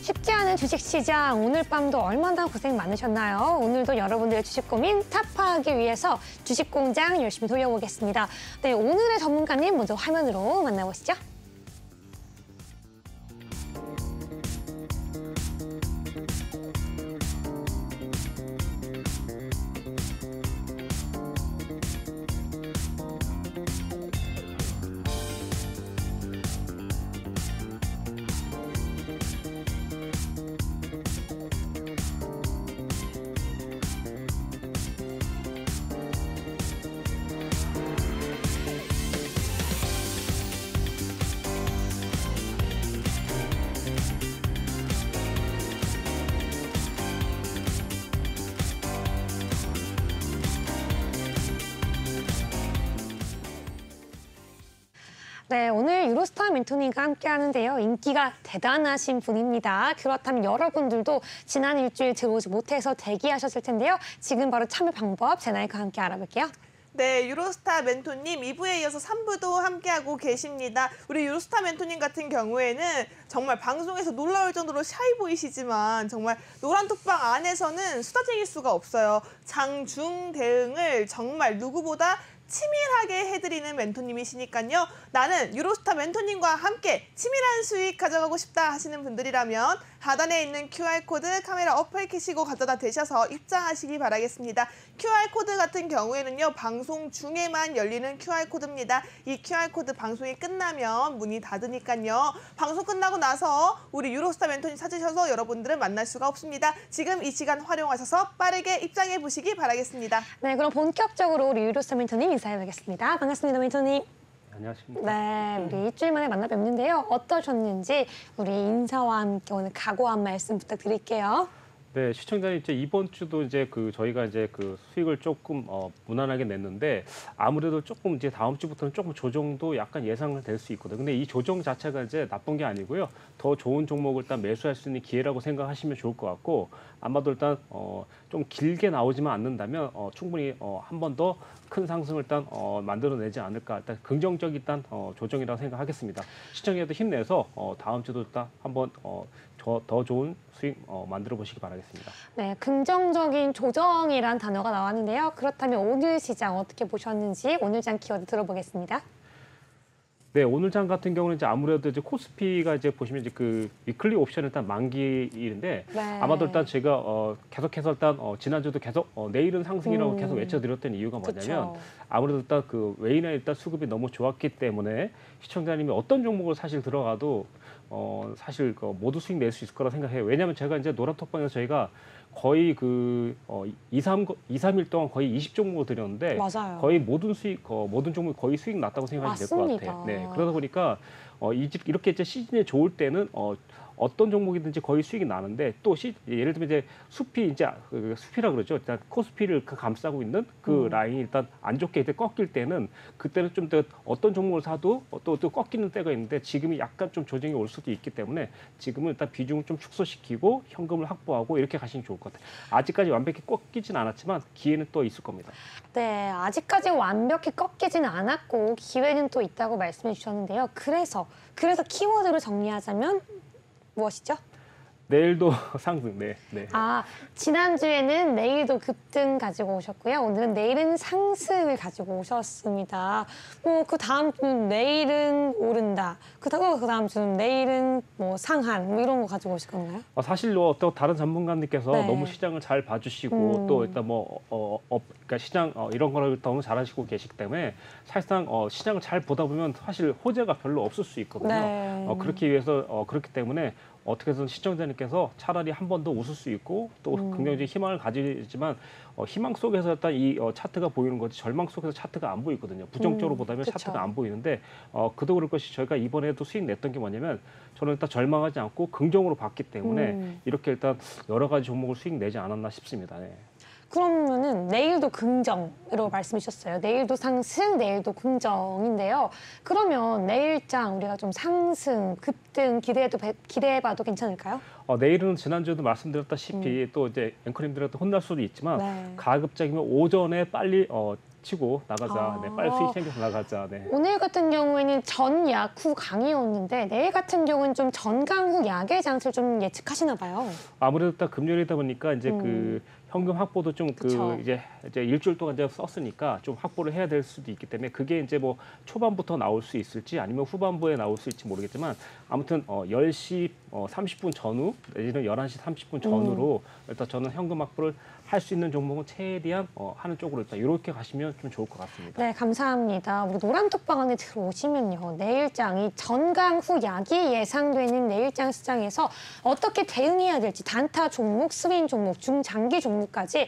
쉽지 않은 주식시장, 오늘 밤도 얼마나 고생 많으셨나요? 오늘도 여러분들의 주식 고민 타파하기 위해서 주식공장 열심히 돌려보겠습니다. 네, 오늘의 전문가님 먼저 화면으로 만나보시죠. 네, 오늘 유로스타 멘토님과 함께 하는데요. 인기가 대단하신 분입니다. 그렇다면 여러분들도 지난 일주일 들어오지 못해서 대기하셨을 텐데요. 지금 바로 참여 방법 제나이과 함께 알아볼게요. 네, 유로스타 멘토님 2부에 이어서 3부도 함께하고 계십니다. 우리 유로스타 멘토님 같은 경우에는 정말 방송에서 놀라울 정도로 샤이 보이시지만 정말 노란 톡방 안에서는 수다쟁일 수가 없어요. 장중 대응을 정말 누구보다 치밀하게 해드리는 멘토님이시니까요. 나는 유로스타 멘토님과 함께 치밀한 수익 가져가고 싶다 하시는 분들이라면 하단에 있는 QR코드 카메라 어플 켜시고 가져다 대셔서 입장하시기 바라겠습니다. QR코드 같은 경우에는요. 방송 중에만 열리는 QR코드입니다. 이 QR코드 방송이 끝나면 문이 닫으니까요. 방송 끝나고 나서 우리 유로스타 멘토님 찾으셔서 여러분들은 만날 수가 없습니다. 지금 이 시간 활용하셔서 빠르게 입장해 보시기 바라겠습니다. 네, 그럼 본격적으로 우리 유로스타 멘토님 인사해보겠습니다. 반갑습니다, 멘토님. 안녕하십니까. 네, 우리 일주일 만에 만나 뵙는데요. 어떠셨는지 우리 인사와 함께 오늘 각오한 말씀 부탁드릴게요. 네, 시청자님 이제 이번 주도 이제 저희가 이제 수익을 조금 무난하게 냈는데 아무래도 조금 이제 다음 주부터는 조금 조정도 약간 예상을 될 수 있거든요. 근데 이 조정 자체가 이제 나쁜 게 아니고요. 더 좋은 종목을 일단 매수할 수 있는 기회라고 생각하시면 좋을 것 같고 아마도 일단 좀 길게 나오지만 않는다면 충분히 한 번 더 큰 상승을 일단 만들어내지 않을까. 일단 긍정적 일단 조정이라고 생각하겠습니다. 시청자도 힘내서 다음 주도 일단 한번 더 좋은 수익 만들어 보시기 바라겠습니다. 네, 긍정적인 조정이란 단어가 나왔는데요. 그렇다면 오늘 시장 어떻게 보셨는지 오늘 장 키워드 들어보겠습니다. 네, 오늘 장 같은 경우는 이제 아무래도 이제 코스피가 이제 보시면 이제 위클리 옵션 일단 만기일인데 네. 아마도 일단 제가 계속해서 일단 지난주도 계속 내일은 상승이라고 계속 외쳐드렸던 이유가 뭐냐면 그쵸. 아무래도 일단 외인의 일단 수급이 너무 좋았기 때문에 시청자님이 어떤 종목을 사실 들어가도 사실 모두 수익 낼 수 있을 거라 생각해요. 왜냐하면 제가 이제 노란톡방에서 저희가 거의 2, 3일 동안 거의 20종목을 드렸는데 맞아요. 거의 모든 종목이 거의 수익 났다고 생각하시면 될 것 맞습니다. 같아요. 네, 그러다 보니까 이렇게 이제 시즌에 좋을 때는 어떤 종목이든지 거의 수익이 나는데 또 예를 들면 이제 숲이라 그러죠. 일단 코스피를 감싸고 있는 라인이 일단 안 좋게 이제 꺾일 때는 그때는 좀 더 어떤 종목을 사도 또 꺾이는 때가 있는데 지금이 약간 좀 조정이 올 수도 있기 때문에 지금은 일단 비중을 좀 축소시키고 현금을 확보하고 이렇게 가시면 좋을 것 같아요. 아직까지 완벽히 꺾이진 않았지만 기회는 또 있을 겁니다. 네, 아직까지 완벽히 꺾이진 않았고 기회는 또 있다고 말씀해 주셨는데요. 그래서 키워드로 정리하자면 무엇이죠? 내일도 상승. 네. 지난주에는 내일도 급등 가지고 오셨고요. 오늘은 내일은 상승을 가지고 오셨습니다. 그 다음 주는 내일은 오른다. 그 다음 주는 내일은 상한 이런 거 가지고 오실 건가요? 사실 또 다른 전문가님께서 네. 너무 시장을 잘 봐주시고 또 일단 그러니까 시장 이런 거를 너무 잘하시고 계시기 때문에 사실상 시장을 잘 보다 보면 사실 호재가 별로 없을 수 있거든요. 네. 그렇기 때문에 어떻게 해서 시청자님께서 차라리 한 번 더 웃을 수 있고 또 긍정적인 희망을 가지지만 희망 속에서 일단 이 차트가 보이는 거지 절망 속에서 차트가 안 보이거든요. 부정적으로 보다면 그쵸. 차트가 안 보이는데 그도 그럴 것이 저희가 이번에도 수익 냈던 게 뭐냐면 저는 일단 절망하지 않고 긍정으로 봤기 때문에 이렇게 일단 여러 가지 종목을 수익 내지 않았나 싶습니다. 네. 그러면은 내일도 긍정으로 말씀해 주셨어요. 내일도 상승, 내일도 긍정인데요. 그러면 내일장 우리가 좀 상승, 급등 기대해봐도 괜찮을까요? 내일은 지난주에도 말씀드렸다시피 또 이제 앵커님들한테 혼날 수도 있지만 네. 가급적이면 오전에 빨리 치고 나가자. 네, 빨리 수익 챙겨서 나가자. 네. 오늘 같은 경우에는 전약 후 강이었는데 내일 같은 경우는 좀 전강 후 약의 장세를 좀 예측하시나 봐요. 아무래도 딱 금요일이다 보니까 이제 그 현금 확보도 좀 그쵸. 그 이제 일주일 동안 이제 썼으니까 좀 확보를 해야 될 수도 있기 때문에 그게 이제 뭐 초반부터 나올 수 있을지 아니면 후반부에 나올 수 있을지 모르겠지만 아무튼 10시 30분 전후 내지는 11시 30분 전후로 일단 저는 현금 확보를 할 수 있는 종목은 최대한 하는 쪽으로 일단 이렇게 가시면 좀 좋을 것 같습니다. 네, 감사합니다. 우리 노란톡방 안에 들어오시면요. 내일장이 전강 후 약이 예상되는 내일장 시장에서 어떻게 대응해야 될지 단타 종목, 스윙 종목, 중장기 종목까지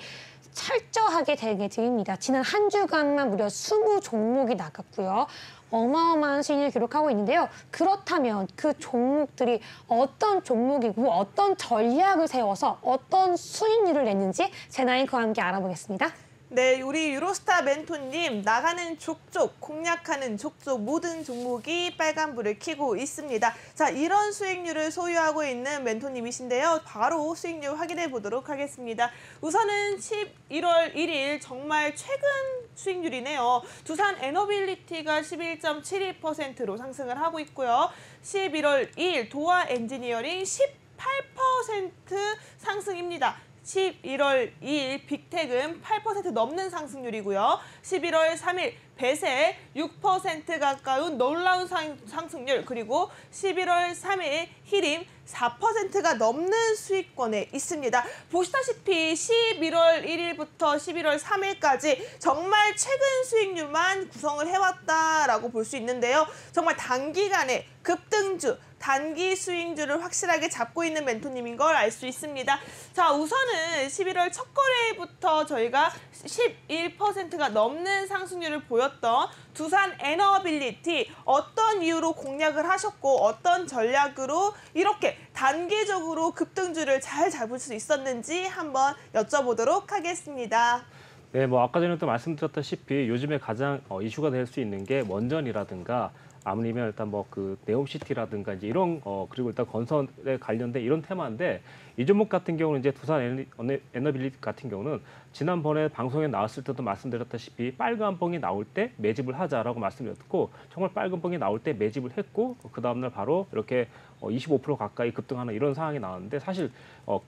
철저하게 대응해 드립니다. 지난 한 주간만 무려 20종목이 나갔고요. 어마어마한 수익을 기록하고 있는데요. 그렇다면 그 종목들이 어떤 종목이고 어떤 전략을 세워서 어떤 수익률을 냈는지 제나잉크와 함께 알아보겠습니다. 네, 우리 유로스타 멘토님 나가는 족족, 공략하는 족족 모든 종목이 빨간불을 켜고 있습니다. 자, 이런 수익률을 소유하고 있는 멘토님이신데요. 바로 수익률 확인해 보도록 하겠습니다. 우선은 11월 1일 정말 최근 수익률이네요. 두산 에너빌리티가 11.72%로 상승을 하고 있고요. 11월 2일 도화 엔지니어링 18% 상승입니다. 11월 2일 빅텍은 8% 넘는 상승률이고요. 11월 3일 배세 6% 가까운 놀라운 상승률, 그리고 11월 3일 히림 4%가 넘는 수익권에 있습니다. 보시다시피 11월 1일부터 11월 3일까지 정말 최근 수익률만 구성을 해왔다라고 볼 수 있는데요. 정말 단기간에 급등주, 단기 수익률을 확실하게 잡고 있는 멘토님인 걸 알 수 있습니다. 자, 우선은 11월 첫 거래부터 저희가 11%가 넘는 상승률을 보였던 두산 에너빌리티, 어떤 이유로 공략을 하셨고 어떤 전략으로 이렇게 단기적으로 급등주를 잘 잡을 수 있었는지 한번 여쭤보도록 하겠습니다. 네, 뭐 아까 전에 또 말씀드렸다시피 요즘에 가장 이슈가 될 수 있는 게 원전이라든가 아니면 일단 뭐 그 네옴시티라든가 이제 이런 그리고 일단 건설에 관련된 이런 테마인데 이 종목 같은 경우는 이제 두산 에너빌리티 같은 경우는 지난번에 방송에 나왔을 때도 말씀드렸다시피 빨간 뻥이 나올 때 매집을 하자라고 말씀드렸고 정말 빨간 뻥이 나올 때 매집을 했고 그 다음날 바로 이렇게 25% 가까이 급등하는 이런 상황이 나왔는데 사실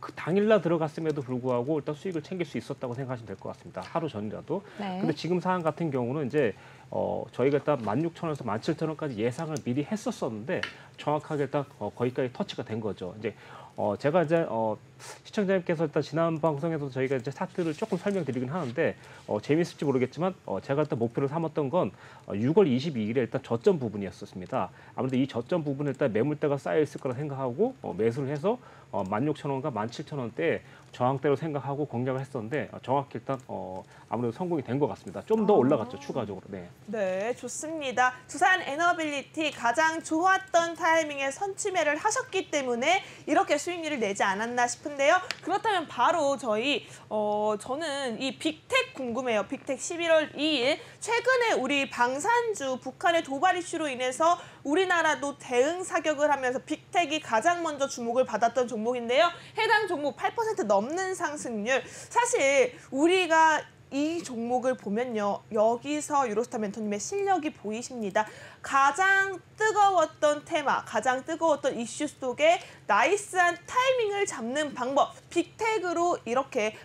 그 당일날 들어갔음에도 불구하고 일단 수익을 챙길 수 있었다고 생각하시면 될 것 같습니다. 하루 전이라도. 네. 근데 지금 상황 같은 경우는 이제 저희가 일단 16,000원에서 17,000원까지 예상을 미리 했었었는데 정확하게 일단 거기까지 터치가 된 거죠. 이제 제가 이제 시청자님께서 일단 지난 방송에서 저희가 이제 차트를 조금 설명드리긴 하는데 재미있을지 모르겠지만 제가 일단 목표를 삼았던 건 6월 22일에 일단 저점 부분이었습니다. 아무래도 이 저점 부분에 일단 매물대가 쌓여 있을 거라 생각하고 매수를 해서 16,000원과 17,000원대 저항대로 생각하고 공략을 했었는데 정확히 일단 아무래도 성공이 된 것 같습니다. 좀 더 올라갔죠, 추가적으로. 네. 네, 좋습니다. 두산 에너빌리티 가장 좋았던 타이밍에 선취매를 하셨기 때문에 이렇게 수익률을 내지 않았나 싶은데요. 그렇다면 바로 저는 이 빅텍 궁금해요. 빅텍 11월 2일 최근에 우리 방산주 북한의 도발 이슈로 인해서 우리나라도 대응 사격을 하면서 빅텍이 가장 먼저 주목을 받았던 종목인데요. 해당 종목 8% 넘는 상승률. 사실 우리가 이 종목을 보면요. 여기서 유로스타 멘토님의 실력이 보이십니다. 가장 뜨거웠던 테마, 가장 뜨거웠던 이슈 속에 나이스한 타이밍을 잡는 방법. 빅텍으로 이렇게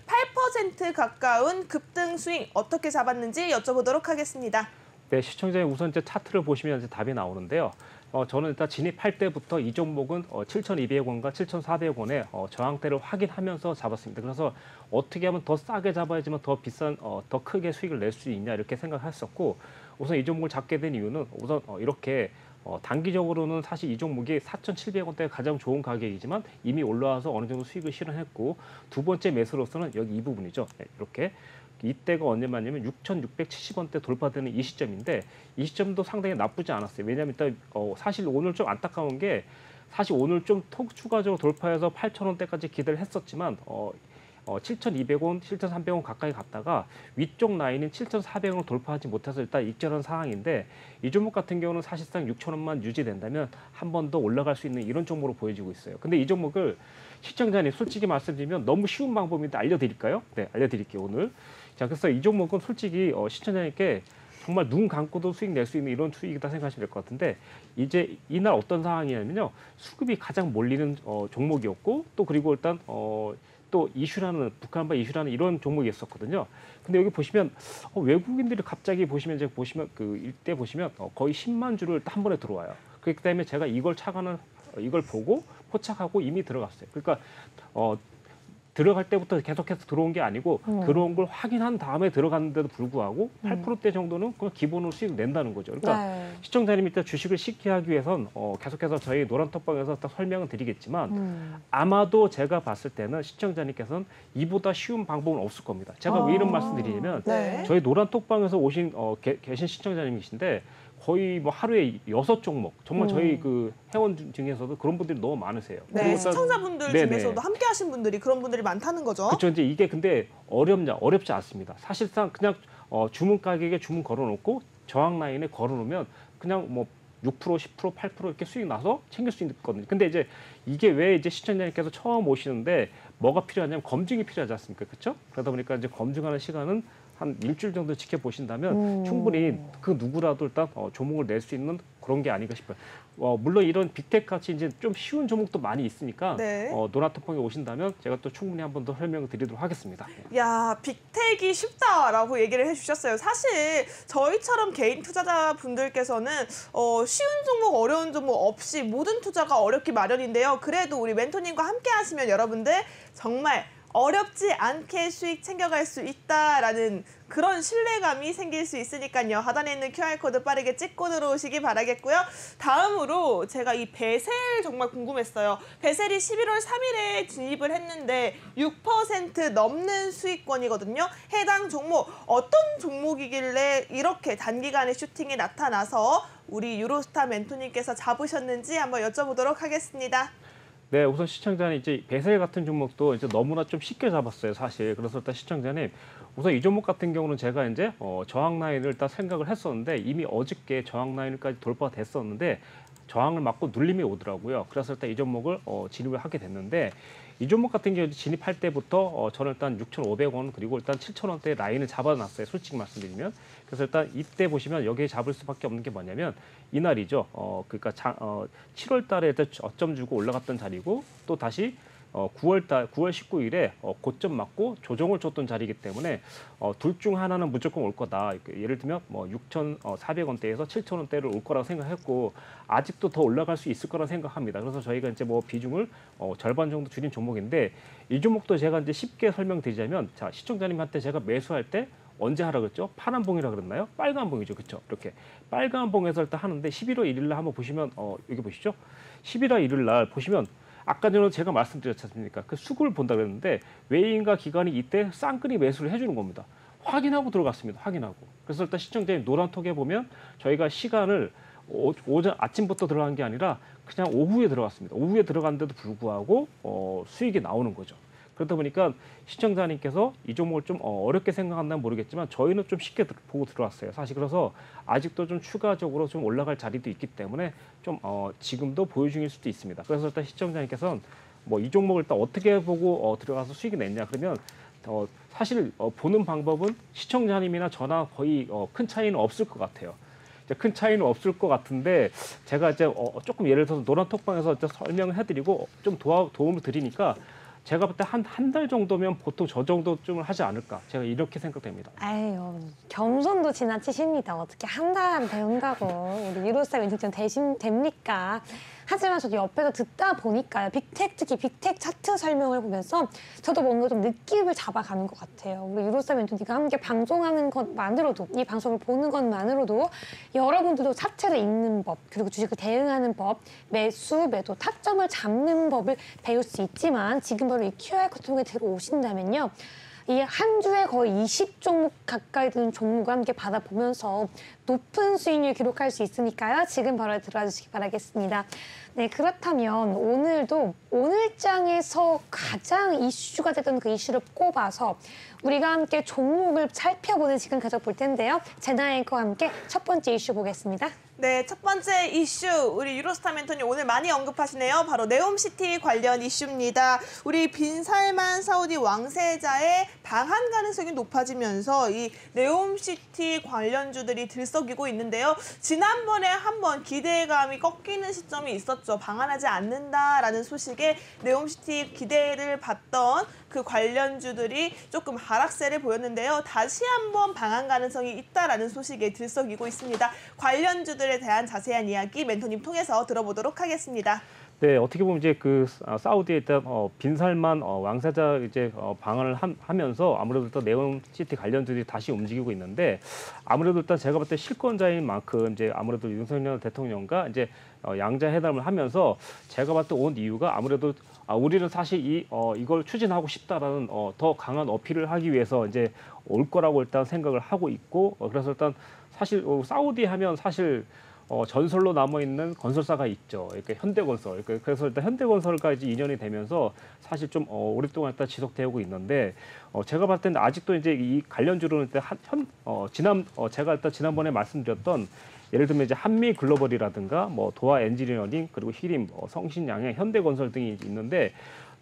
8% 가까운 급등 스윙 어떻게 잡았는지 여쭤보도록 하겠습니다. 네, 시청자님 우선 이제 차트를 보시면 이제 답이 나오는데요. 저는 일단 진입할 때부터 이 종목은 7,200원과 7,400원에 저항대를 확인하면서 잡았습니다. 그래서 어떻게 하면 더 싸게 잡아야지만 더 비싼, 더 크게 수익을 낼 수 있냐 이렇게 생각했었고 우선 이 종목을 잡게 된 이유는 우선 이렇게 단기적으로는 사실 이 종목이 4,700원대가 가장 좋은 가격이지만 이미 올라와서 어느 정도 수익을 실현했고 두 번째 매수로서는 여기 이 부분이죠. 네, 이렇게. 이때가 언제만이면 6,670원대 돌파되는 이 시점인데 이 시점도 상당히 나쁘지 않았어요. 왜냐하면 일단 사실 오늘 좀 안타까운 게 사실 오늘 좀 추가적으로 돌파해서 8,000원대까지 기대를 했었지만 7,200원, 7,300원 가까이 갔다가 위쪽 라인인 7,400원을 돌파하지 못해서 일단 익절한 상황인데 이 종목 같은 경우는 사실상 6,000원만 유지된다면 한 번 더 올라갈 수 있는 이런 종목으로 보여지고 있어요. 근데 이 종목을 시청자님 솔직히 말씀드리면 너무 쉬운 방법인데 알려드릴까요? 네, 알려드릴게요. 오늘 자, 그래서 이 종목은 솔직히 시청자님께 정말 눈 감고도 수익 낼 수 있는 이런 수익이다 생각하시면 될 것 같은데 이제 이날 어떤 상황이냐면요. 수급이 가장 몰리는 종목이었고 또 그리고 일단 또 이슈라는 북한발 이슈라는 이런 종목이 있었거든요. 근데 여기 보시면 외국인들이 갑자기 보시면 이제 보시면 그 이때 보시면 거의 10만 주를 한 번에 들어와요. 그렇기 때문에 제가 이걸 보고 포착하고 이미 들어갔어요. 그러니까 들어갈 때부터 계속해서 들어온 게 아니고 들어온 걸 확인한 다음에 들어갔는데도 불구하고 8%대 정도는 그냥 기본으로 수익 낸다는 거죠. 그러니까 네. 시청자님이 일단 주식을 쉽게 하기 위해선 계속해서 저희 노란톡방에서 딱 설명을 드리겠지만 아마도 제가 봤을 때는 시청자님께서는 이보다 쉬운 방법은 없을 겁니다. 제가 왜 이런 말씀드리냐면 네. 저희 노란톡방에서 오신 계신 시청자님이신데 거의 뭐 하루에 6종목 정말 저희 그 회원 중에서도 그런 분들이 너무 많으세요. 네, 그리고 일단- 시청자분들 네네. 중에서도 함께 하신 분들이 그런 분들이 많다는 거죠. 그렇죠. 이제 이게 근데 어렵지 않습니다. 사실상 그냥 주문 가격에 주문 걸어놓고 저항 라인에 걸어놓으면 그냥 뭐 6%, 10%, 8% 이렇게 수익 나서 챙길 수 있거든요. 근데 이제 이게 왜 이제 시청자님께서 처음 오시는데 뭐가 필요하냐면 검증이 필요하지 않습니까? 그렇죠? 그러다 보니까 이제 검증하는 시간은 한 일주일 정도 지켜보신다면 충분히 그 누구라도 일단 종목을 낼 수 있는 그런 게 아닌가 싶어요. 물론 이런 빅테크 같이 이제 좀 쉬운 종목도 많이 있으니까 네. 노란톡방에 오신다면 제가 또 충분히 한 번 더 설명을 드리도록 하겠습니다. 야, 빅텍이 쉽다라고 얘기를 해주셨어요. 사실 저희처럼 개인 투자자분들께서는 쉬운 종목, 어려운 종목 없이 모든 투자가 어렵기 마련인데요. 그래도 우리 멘토님과 함께 하시면 여러분들 정말 어렵지 않게 수익 챙겨갈 수 있다라는 그런 신뢰감이 생길 수 있으니까요. 하단에 있는 QR코드 빠르게 찍고 들어오시기 바라겠고요. 다음으로 제가 이 베셀 정말 궁금했어요. 베셀이 11월 3일에 진입을 했는데 6% 넘는 수익권이거든요. 해당 종목 어떤 종목이길래 이렇게 단기간에 슈팅이 나타나서 우리 유로스타 멘토님께서 잡으셨는지 한번 여쭤보도록 하겠습니다. 네, 우선 시청자님 이제 베셀 같은 종목도 이제 너무나 좀 쉽게 잡았어요, 사실. 그래서 일단 시청자님 우선 이 종목 같은 경우는 제가 이제 저항 라인을 일단 생각을 했었는데 이미 어저께 저항 라인까지 돌파가 됐었는데 저항을 맞고 눌림이 오더라고요. 그래서 일단 이 종목을 진입을 하게 됐는데 이 종목 같은 경우 진입할 때부터 저는 일단 6,500원 그리고 일단 7,000원대 라인을 잡아놨어요. 솔직히 말씀드리면. 그래서 일단 이때 보시면 여기에 잡을 수밖에 없는 게 뭐냐면 이날이죠. 그러니까 7월 달에 일단 저점 주고 올라갔던 자리고 또 다시 9월 19일에 고점 맞고 조정을 줬던 자리이기 때문에 둘 중 하나는 무조건 올 거다. 예를 들면 뭐 6,400원대에서 7,000원대를 올 거라고 생각했고 아직도 더 올라갈 수 있을 거라 생각합니다. 그래서 저희가 이제 뭐 비중을 절반 정도 줄인 종목인데 이 종목도 제가 이제 쉽게 설명드리자면 자, 시청자님한테 제가 매수할 때 언제 하라 그랬죠? 파란 봉이라 그랬나요? 빨간 봉이죠. 그렇죠? 이렇게 빨간 봉에서 일단 하는데 11월 1일 날 한번 보시면 여기 보시죠. 11월 1일 날 보시면 아까 전에 제가 말씀드렸지 않습니까? 그 수급을 본다 그랬는데 외인과 기관이 이때 쌍끌이 매수를 해주는 겁니다. 확인하고 들어갔습니다. 확인하고. 그래서 일단 시청자님 노란톡에 보면 저희가 시간을 오전 아침부터 들어간 게 아니라 그냥 오후에 들어갔습니다. 오후에 들어갔는데도 불구하고 수익이 나오는 거죠. 그러다 보니까 시청자님께서 이 종목을 좀 어렵게 생각한다면 모르겠지만 저희는 좀 쉽게 보고 들어왔어요. 사실 그래서 아직도 좀 추가적으로 좀 올라갈 자리도 있기 때문에 좀 지금도 보유 중일 수도 있습니다. 그래서 일단 시청자님께서는 뭐 이 종목을 일단 어떻게 보고 들어가서 수익이 냈냐 그러면 사실 보는 방법은 시청자님이나 저나 거의 큰 차이는 없을 것 같아요. 큰 차이는 없을 것 같은데 제가 이제 조금 예를 들어서 노란톡방에서 설명을 해드리고 좀 도움을 드리니까 제가 볼 때 한 달 정도면 보통 저 정도쯤을 하지 않을까 제가 이렇게 생각됩니다. 아유, 겸손도 지나치십니다. 어떻게 한 달 배운다고 우리 유로스타 멘토님 대신 됩니까? 하지만 저도 옆에서 듣다 보니까요. 빅텍, 특히 빅텍 차트 설명을 보면서 저도 뭔가 좀 느낌을 잡아가는 것 같아요. 우리 유로스타 멘토님과 함께 방송하는 것만으로도, 이 방송을 보는 것만으로도 여러분들도 차트를 읽는 법, 그리고 주식을 대응하는 법, 매수, 매도, 타점을 잡는 법을 배울 수 있지만 지금 바로 이 QR코드 통해 들어오신다면요. 이 한 주에 거의 20종목 가까이 되는 종목을 함께 받아보면서 높은 수익률 기록할 수 있으니까요. 지금 바로 들어와 주시기 바라겠습니다. 네, 그렇다면 오늘도 오늘장에서 가장 이슈가 됐던 그 이슈를 꼽아서 우리가 함께 종목을 살펴보는 시간 가져볼 텐데요. 제나 앵커와 함께 첫 번째 이슈 보겠습니다. 네, 첫 번째 이슈 우리 유로스타 멘토님 오늘 많이 언급하시네요. 바로 네옴시티 관련 이슈입니다. 우리 빈살만 사우디 왕세자의 방한 가능성이 높아지면서 이 네옴시티 관련주들이 들썩이고 있는데요. 지난번에 한번 기대감이 꺾이는 시점이 있었죠. 방한하지 않는다라는 소식에 네옴시티 기대를 받던 그 관련주들이 조금 하락세를 보였는데요. 다시 한번 방한 가능성이 있다라는 소식에 들썩이고 있습니다. 관련주들에 대한 자세한 이야기 멘토님 통해서 들어보도록 하겠습니다. 네, 어떻게 보면 이제 그 사우디에 일단 빈살만 왕세자 이제 방한을 하면서 아무래도 또 네옴시티 관련주들이 다시 움직이고 있는데 아무래도 일단 제가 봤을 때 실권자인 만큼 이제 아무래도 윤석열 대통령과 이제 양자 회담을 하면서 제가 봤을 때 온 이유가 아무래도 우리는 사실 이걸 추진하고 싶다라는 더 강한 어필을 하기 위해서 이제 올 거라고 일단 생각을 하고 있고 그래서 일단 사실 사우디 하면 사실 전설로 남아 있는 건설사가 있죠. 그러니까 현대건설. 그래서 일단 현대건설까지 인연이 되면서 사실 좀 오랫동안 일단 지속되고 있는데 제가 봤을 때는 아직도 이제 이 관련주로는 일단 제가 일단 지난번에 말씀드렸던 예를 들면 이제 한미 글로벌이라든가 뭐 도화 엔지니어링 그리고 히림, 성신양행, 현대건설 등이 있는데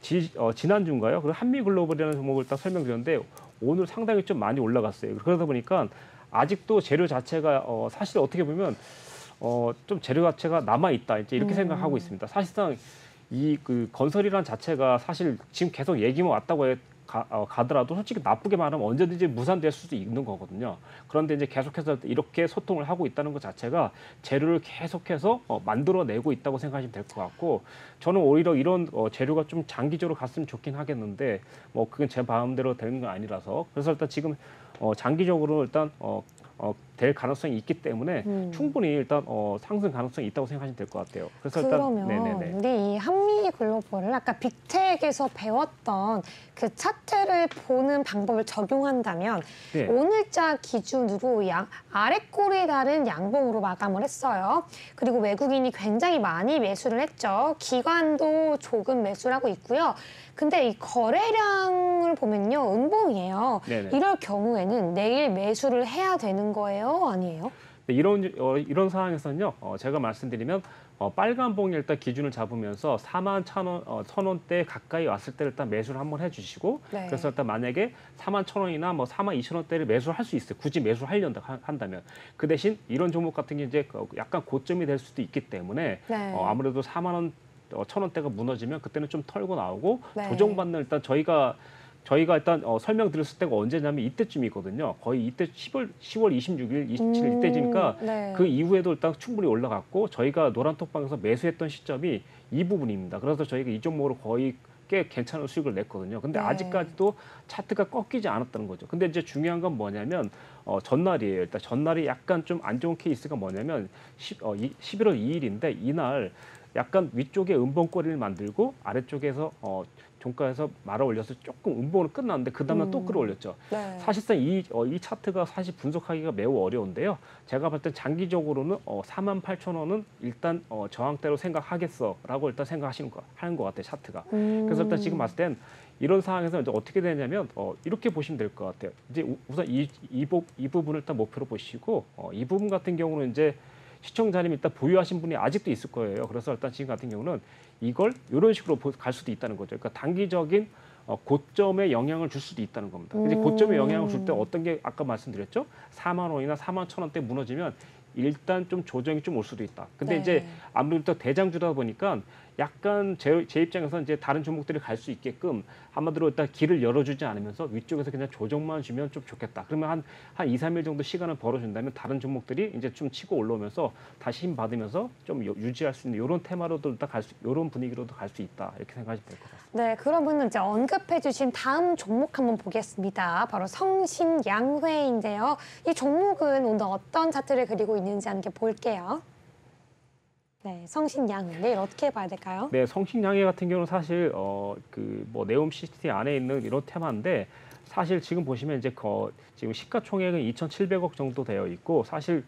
지난주인가요? 그리고 한미 글로벌이라는 종목을 딱 설명드렸는데 오늘 상당히 좀 많이 올라갔어요. 그러다 보니까 아직도 재료 자체가 사실 어떻게 보면 좀 재료 자체가 남아 있다 이제 이렇게 생각하고 있습니다. 사실상 이 그 건설이란 자체가 사실 지금 계속 얘기만 왔다고 가더라도 솔직히 나쁘게 말하면 언제든지 무산될 수도 있는 거거든요. 그런데 이제 계속해서 이렇게 소통을 하고 있다는 것 자체가 재료를 계속해서 만들어내고 있다고 생각하시면 될 것 같고 저는 오히려 이런 재료가 좀 장기적으로 갔으면 좋긴 하겠는데 뭐 그건 제 마음대로 되는 건 아니라서 그래서 일단 지금 장기적으로 일단 될 가능성이 있기 때문에 충분히 일단 상승 가능성이 있다고 생각하시면 될 것 같아요. 그래서 그러면 네네네. 우리 이 한미 글로벌을 아까 빅텍에서 배웠던 그 차트를 보는 방법을 적용한다면 네. 오늘자 기준으로 아래 꼴이 다른 양봉으로 마감을 했어요. 그리고 외국인이 굉장히 많이 매수를 했죠. 기관도 조금 매수를 하고 있고요. 근데 이 거래량을 보면요, 음봉이에요. 네네. 이럴 경우에는 내일 매수를 해야 되는 거예요? 아니에요? 네, 이런 상황에서는요, 제가 말씀드리면 빨간 봉이 일단 기준을 잡으면서 41,000원대 가까이 왔을 때 일단 매수를 한번 해주시고, 네. 그래서 일단 만약에 41,000원이나 뭐 42,000원대를 매수를 할 수 있어요. 굳이 매수를 한다면 그 대신 이런 종목 같은 게 이제 약간 고점이 될 수도 있기 때문에 네. 아무래도 4만 1,000원대가 무너지면 그때는 좀 털고 나오고 네. 조정받는 일단 저희가 일단 설명드렸을 때가 언제냐면 이때쯤이거든요. 거의 이때 10월 26일, 27일 이때니까 네. 그 이후에도 일단 충분히 올라갔고 저희가 노란톡방에서 매수했던 시점이 이 부분입니다. 그래서 저희가 이 종목으로 거의 꽤 괜찮은 수익을 냈거든요. 근데 네. 아직까지도 차트가 꺾이지 않았다는 거죠. 근데 이제 중요한 건 뭐냐면 전날이에요. 일단 전날이 약간 좀 안 좋은 케이스가 뭐냐면 11월 2일인데 이날 약간 위쪽에 음봉꼬리를 만들고 아래쪽에서 종가에서 말아 올려서 조금 음봉으로 끝났는데 그 다음날 또 끌어올렸죠. 네. 사실상 이 차트가 사실 분석하기가 매우 어려운데요. 제가 볼 때 장기적으로는 48,000원은 일단 저항대로 생각하겠어라고 일단 하는 것 같아요. 차트가. 그래서 일단 지금 봤을 땐 이런 상황에서 이제 어떻게 되냐면 이렇게 보시면 될 것 같아요. 이제 우선 이 부분을 일단 목표로 보시고 이 부분 같은 경우는 이제 시청자님 일단 보유하신 분이 아직도 있을 거예요. 그래서 일단 지금 같은 경우는 이걸 이런 식으로 갈 수도 있다는 거죠. 그러니까 단기적인 고점에 영향을 줄 수도 있다는 겁니다. 이제 고점에 영향을 줄 때 어떤 게 아까 말씀드렸죠? 4만 원이나 4만 1,000원대 무너지면 일단 좀 조정이 좀 올 수도 있다. 근데 네. 이제 아무래도 대장주다 보니까 약간 제 입장에서 이제 다른 종목들이 갈 수 있게끔 한마디로 일단 길을 열어주지 않으면서 위쪽에서 그냥 조정만 주면 좀 좋겠다. 그러면 한 2, 3일 정도 시간을 벌어준다면 다른 종목들이 이제 좀 치고 올라오면서 다시 힘 받으면서 좀 유지할 수 있는 이런 테마로도 일단 이런 분위기로도 갈 수 있다. 이렇게 생각하시면 될 것 같습니다. 네, 그러면 이제 언급해주신 다음 종목 한번 보겠습니다. 바로 성신양회인데요. 이 종목은 오늘 어떤 차트를 그리고 있는지 함께 볼게요. 네, 성신양회 내일 어떻게 봐야 될까요? 네, 성신양회 같은 경우는 사실 뭐 네옴시티 안에 있는 이런 테마인데 사실 지금 보시면 이제 지금 시가총액은 2,700억 정도 되어 있고 사실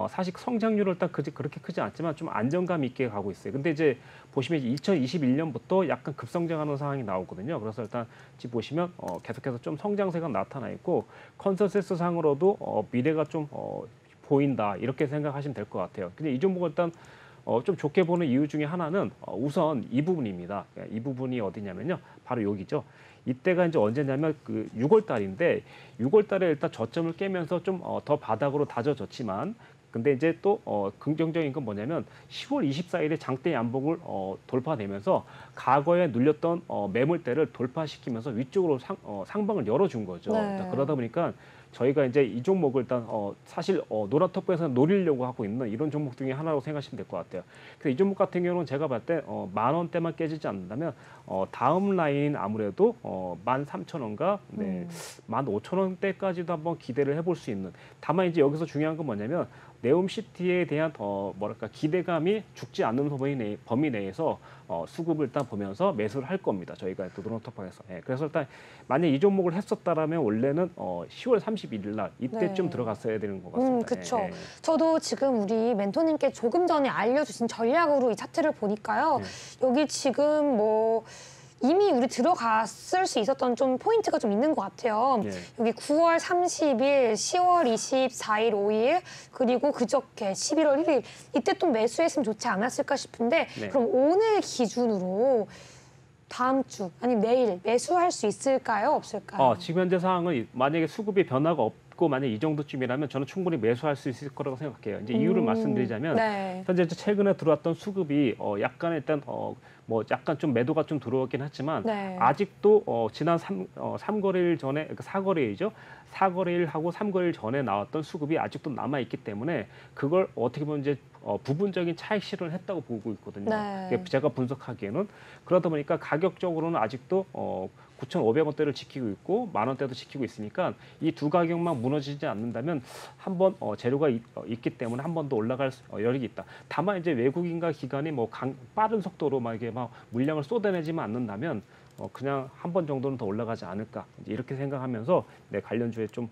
사실 성장률은 일단 그렇게 크지 않지만 좀 안정감 있게 가고 있어요. 근데 이제 보시면 2021년부터 약간 급성장하는 상황이 나오거든요. 그래서 일단 지금 보시면 계속해서 좀 성장세가 나타나 있고 컨센서스 상으로도 미래가 좀 보인다 이렇게 생각하시면 될 것 같아요. 근데 이 종목은 일단 좀 좋게 보는 이유 중에 하나는 우선 이 부분입니다. 이 부분이 어디냐면요, 바로 여기죠. 이때가 이제 언제냐면 그 6월 달인데 6월 달에 일단 저점을 깨면서 좀 더 바닥으로 다져졌지만 근데 이제 또 긍정적인 건 뭐냐면 10월 24일에 장대 양봉을 돌파되면서 과거에 눌렸던 매물대를 돌파시키면서 위쪽으로 상방을 열어준 거죠. 네. 그러다 보니까 저희가 이제 이 종목을 일단 사실 노란톡방에서 노리려고 하고 있는 이런 종목 중에 하나로 생각하시면 될 것 같아요. 그래서 이 종목 같은 경우는 제가 봤을 때 10,000원대만 깨지지 않는다면 다음 라인인 아무래도 13,000원과 15,000원대까지도 한번 기대를 해볼 수 있는. 다만 이제 여기서 중요한 건 뭐냐면 네옴시티에 대한 뭐랄까 기대감이 죽지 않는 범위 내에서 수급을 일단 보면서 매수를 할 겁니다. 저희가 또 노란톡방에서. 그래서 일단 만약 이 종목을 했었다라면 원래는 10월 31일 날 이때쯤 네. 들어갔어야 되는 것 같습니다. 그렇죠. 저도 지금 우리 멘토님께 조금 전에 알려주신 전략으로 이 차트를 보니까요. 여기 지금 뭐 이미 우리 들어갔을 수 있었던 좀 포인트가 좀 있는 것 같아요. 여기 9월 30일, 10월 24일, 5일, 그리고 그저께 11월 1일 이때 또 매수했으면 좋지 않았을까 싶은데 그럼 오늘 기준으로 다음 주 아니면 내일 매수할 수 있을까요? 없을까요? 지금 현재 상황은 만약에 수급이 변화가 없고 만약 이 정도쯤이라면 저는 충분히 매수할 수 있을 거라고 생각해요. 이제 이유를 말씀드리자면 현재 최근에 들어왔던 수급이 약간 일단 뭐 약간 좀 매도가 좀 들어오긴 했지만 아직도 지난 3거래일 전에 그러니까 4거래일이죠. 4거래일하고 3거래일 전에 나왔던 수급이 아직도 남아 있기 때문에 그걸 어떻게 보면 이제 부분적인 차익 실현을 했다고 보고 있거든요. 제가 분석하기에는 그러다 보니까 가격적으로는 아직도 9,500원대를 지키고 있고 10,000원대도 지키고 있으니까 이 두 가격만 무너지지 않는다면 한번 재료가 있기 때문에 한 번 더 올라갈 여력이 있다. 다만 이제 외국인과 기관이 뭐 빠른 속도로 막 이게 막 물량을 쏟아내지만 않는다면 그냥 한 번 정도는 더 올라가지 않을까 이렇게 생각하면서 관련주에 좀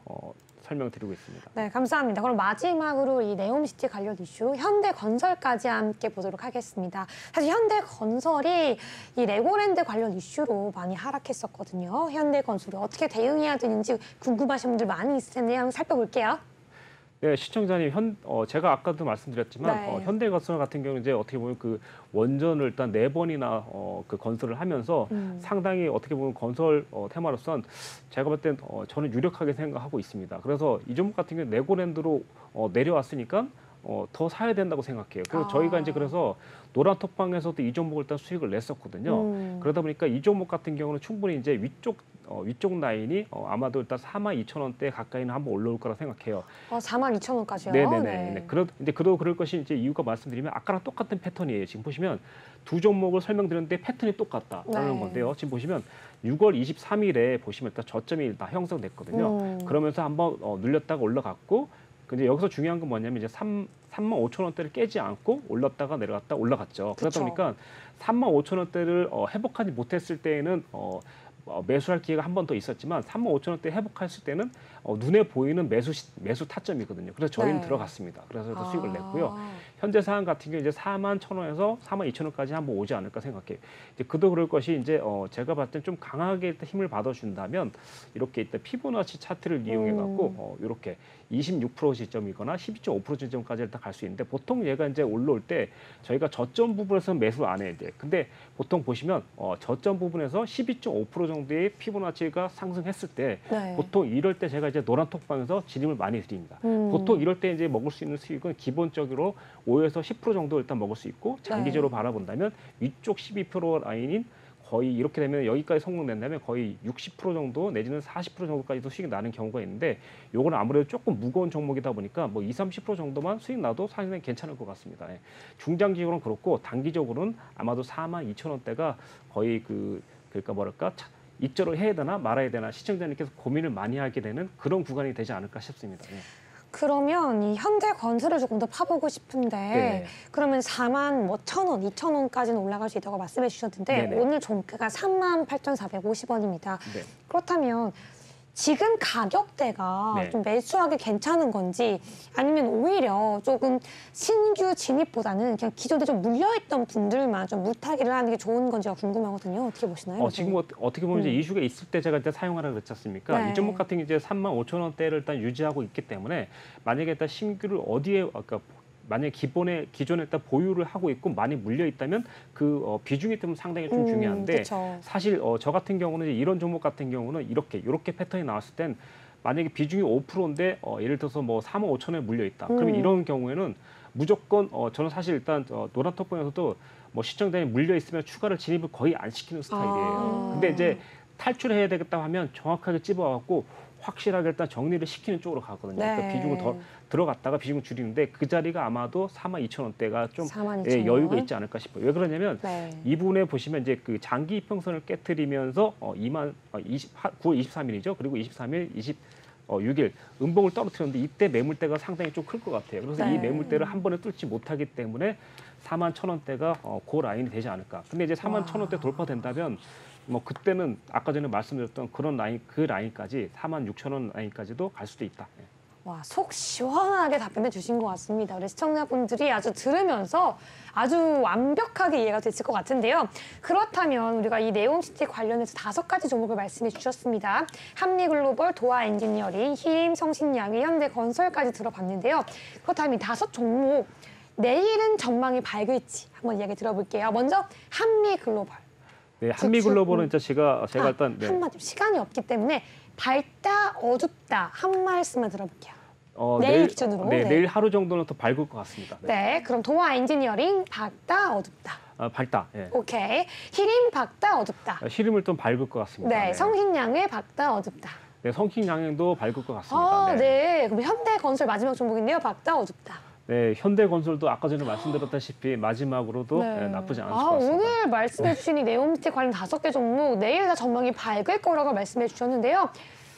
설명드리고 있습니다. 네, 감사합니다. 그럼 마지막으로 이 네옴시티 관련 이슈 현대건설까지 함께 보도록 하겠습니다. 사실 현대건설이 이 레고랜드 관련 이슈로 많이 하락했었거든요. 현대건설이 어떻게 대응해야 되는지 궁금하신 분들 많이 있을 텐데 한번 살펴볼게요. 네, 시청자님, 제가 아까도 말씀드렸지만 현대건설 같은 경우는 이제 어떻게 보면 그 원전을 일단 4번이나 그 건설을 하면서 상당히 어떻게 보면 건설 테마로선 제가 볼 땐 저는 유력하게 생각하고 있습니다. 그래서 이 종목 같은 경우는 레고랜드로 내려왔으니까 더 사야 된다고 생각해요. 그리고 저희가 이제 그래서 노란톡방에서도 이 종목을 일단 수익을 냈었거든요. 그러다 보니까 이 종목 같은 경우는 충분히 이제 위쪽 라인이 아마도 일단 42,000원대 가까이는 한번 올라올 거라 생각해요. 42,000원까지요? 네네네. 이제 그럴 것이 이제 이유가 말씀드리면 아까랑 똑같은 패턴이에요. 지금 보시면 두 종목을 설명드렸는데 패턴이 똑같다라는 건데요. 지금 보시면 6월 23일에 보시면 일단 저점이 일단 형성됐거든요. 그러면서 한번 눌렸다가 올라갔고 근데 여기서 중요한 건 뭐냐면 이제 35,000원대를 깨지 않고 올랐다가 내려갔다 올라갔죠. 그러다 보니까 35,000원대를 회복하지 못했을 때에는 매수할 기회가 한 번 더 있었지만 35,000원대 회복했을 때는 눈에 보이는 매수 타점이거든요. 그래서 저희는 들어갔습니다. 그래서 수익을 냈고요. 현재 상황 같은 경우 이제 41,000원에서 42,000원까지 한번 오지 않을까 생각해요. 이제 그도 그럴 것이 이제 제가 봤을 때 좀 강하게 힘을 받아준다면 이렇게 일단 피보나치 차트를 이용해 갖고 이렇게 26% 지점이거나 12.5% 지점까지 일단 갈 수 있는데 보통 얘가 이제 올라올 때 저희가 저점 부분에서 매수를 안 해야 돼. 근데 보통 보시면 저점 부분에서 12.5% 정도의 피보나치가 상승했을 때 보통 이럴 때 제가 이제 노란톡방에서 진입을 많이 드립니다. 보통 이럴 때 이제 먹을 수 있는 수익은 기본적으로 5에서 10% 정도 일단 먹을 수 있고 장기적으로 바라본다면 위쪽 12% 라인인 거의 이렇게 되면 여기까지 성공된다면 거의 60% 정도 내지는 40% 정도까지도 수익이 나는 경우가 있는데 요거는 아무래도 조금 무거운 종목이다 보니까 뭐 20-30% 정도만 수익 나도 상당히 괜찮을 것 같습니다. 중장기적으로는 그렇고 단기적으로는 아마도 42,000원대가 거의 그러니까 뭐랄까 입절을 해야 되나 말아야 되나 시청자님께서 고민을 많이 하게 되는 그런 구간이 되지 않을까 싶습니다. 그러면 이 현대건설을 조금 더 파보고 싶은데 그러면 41,000원, 2,000원까지는 올라갈 수 있다고 말씀해 주셨는데 오늘 종가가 38,450원입니다. 그렇다면 지금 가격대가 네. 좀 매수하기 괜찮은 건지 아니면 오히려 조금 신규 진입보다는 그냥 기존에 좀 물려있던 분들만 좀 물타기를 하는 게 좋은 건지가 궁금하거든요. 어떻게 보시나요? 지금 어떻게 보면 이제 이슈가 있을 때 제가 이제 사용하라 그랬지 않습니까? 네. 이 종목 같은 게 이제 35,000원대를 일단 유지하고 있기 때문에 만약에 일단 신규를 어디에 아까 만약에 기존에 일단 보유를 하고 있고 많이 물려 있다면 그 비중이 좀 상당히 좀 중요한데 그쵸. 사실 저 같은 경우는 이제 이런 종목 같은 경우는 이렇게 패턴이 나왔을 땐 만약에 비중이 5%인데 예를 들어서 뭐 45,000원에 물려 있다. 그러면 이런 경우에는 무조건 저는 사실 일단 노란 톡방에서도 뭐 시청자에 물려 있으면 추가를 진입을 거의 안 시키는 스타일이에요. 근데 이제 탈출해야 되겠다 하면 정확하게 찝어갖고 확실하게 일단 정리를 시키는 쪽으로 가거든요. 네. 그러니까 비중을 더 들어갔다가 비중을 줄이는데 그 자리가 아마도 42,000원대가 좀 42,000원. 여유가 있지 않을까 싶어요. 왜 그러냐면 네. 이 부분에 보시면 이제 그 장기 이평선을 깨트리면서 9월 23일이죠. 그리고 23일, 6일 음봉을 떨어뜨렸는데 이때 매물대가 상당히 좀 클 것 같아요. 그래서 네. 이 매물대를 한 번에 뚫지 못하기 때문에 41,000원대가 그 라인이 되지 않을까. 근데 이제 41,000원대 돌파된다면 뭐 그때는 아까 전에 말씀드렸던 그런 라인 그 라인까지 46,000원 라인까지도 갈 수도 있다. 예. 와, 속 시원하게 답변해 주신 것 같습니다. 우리 시청자분들이 아주 들으면서 아주 완벽하게 이해가 됐을 것 같은데요. 그렇다면 우리가 이 네옴시티 관련해서 5가지 종목을 말씀해 주셨습니다. 한미글로벌, 도화엔지니어링, 힘, 성신양위, 현대건설까지 들어봤는데요. 그렇다면 이 5 종목 내일은 전망이 밝을지 한번 이야기 들어볼게요. 먼저 한미글로벌. 네, 한미글로벌은 이제 제가 일단 네. 한마디 시간이 없기 때문에 밝다, 어둡다 한 말씀만 들어볼게요. 어, 내일 기준으로. 네, 네. 내일 하루 정도는 더 밝을 것 같습니다. 네. 네, 그럼 도화 엔지니어링 밝다, 어둡다. 밝다. 예. 오케이. 히림 밝다, 어둡다. 시름을 좀 밝을 것 같습니다. 네, 성신양회 밝다, 어둡다. 네, 성킹양행도 밝을 것 같습니다. 아, 네. 그럼 현대건설 마지막 종목인데요. 밝다, 어둡다. 네, 현대건설도 아까 전에 말씀드렸다시피 마지막으로도 네. 나쁘지 않을 것 같습니다. 오늘 말씀해 주신 이 네옴시티 관련 5개 종목 내일 다 전망이 밝을 거라고 말씀해 주셨는데요.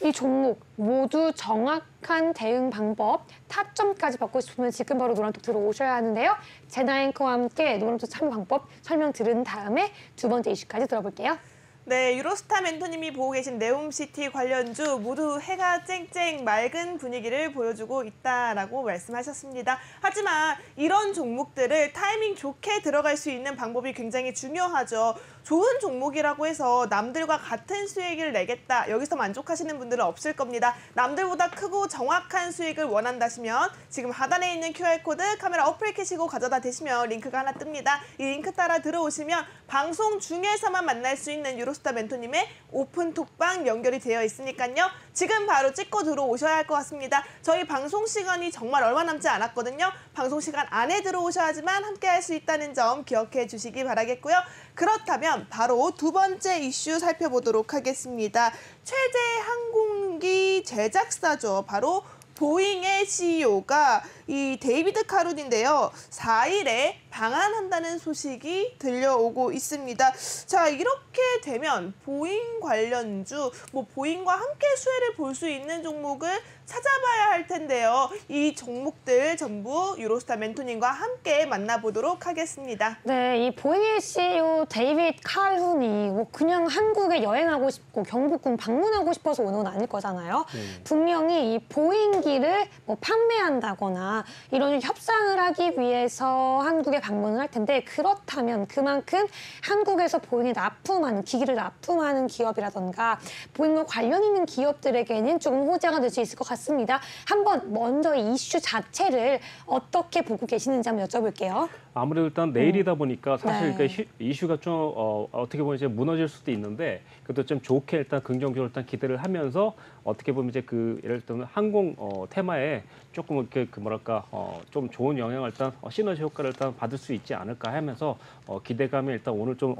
이 종목 모두 정확한 대응 방법, 타점까지 받고 싶으면 지금 바로 노란톡 들어오셔야 하는데요. 제나 앵커와 함께 노란톡 참여 방법 설명 들은 다음에 2번째 이슈까지 들어볼게요. 네, 유로스타 멘토님이 보고 계신 네옴시티 관련주 모두 해가 쨍쨍 맑은 분위기를 보여주고 있다라고 말씀하셨습니다. 하지만 이런 종목들을 타이밍 좋게 들어갈 수 있는 방법이 굉장히 중요하죠. 좋은 종목이라고 해서 남들과 같은 수익을 내겠다. 여기서 만족하시는 분들은 없을 겁니다. 남들보다 크고 정확한 수익을 원한다시면 지금 하단에 있는 QR코드 카메라 어플 켜시고 가져다 대시면 링크가 하나 뜹니다. 이 링크 따라 들어오시면 방송 중에서만 만날 수 있는 유로스타 멘토님의 오픈 톡방 연결이 되어 있으니까요. 지금 바로 찍고 들어오셔야 할 것 같습니다. 저희 방송 시간이 정말 얼마 남지 않았거든요. 방송 시간 안에 들어오셔야지만 함께 할 수 있다는 점 기억해 주시기 바라겠고요. 그렇다면 바로 2번째 이슈 살펴보도록 하겠습니다. 최대 항공기 제작사죠. 바로 보잉의 CEO가 이 데이비드 카룬인데요. 4일에 방한한다는 소식이 들려오고 있습니다. 자, 이렇게 되면 보잉 관련주, 보잉과 함께 수혜를 볼 수 있는 종목을 찾아봐야 할 텐데요. 이 종목들 전부 유로스타 멘토님과 함께 만나보도록 하겠습니다. 네, 이 보잉의 CEO 데이비드 칼훈이 뭐 그냥 한국에 여행하고 싶고 경복궁 방문하고 싶어서 오는 건 아닐 거잖아요. 분명히 이 보잉기를 뭐 판매한다거나 이런 협상을 하기 위해서 한국에 방문을 할 텐데 그렇다면 그만큼 한국에서 보잉에 납품하는 기기를 납품하는 기업이라던가 보잉과 관련 있는 기업들에게는 조금 호재가 될 수 있을 것 같습니다. 한번 먼저 이 이슈 자체를 어떻게 보고 계시는지 한번 여쭤볼게요. 아무래도 일단 내일이다 보니까 사실 네. 그러니까 이슈가 좀 어떻게 보면 이제 무너질 수도 있는데 그래도 좀 좋게 일단 긍정적으로 일단 기대를 하면서 어떻게 보면 이제 그 예를 들면 항공 테마에 조금 이렇게 그 뭐랄까 좀 좋은 영향을 일단 시너지 효과를 일단 받을 수 있지 않을까 하면서 기대감에 일단 오늘 좀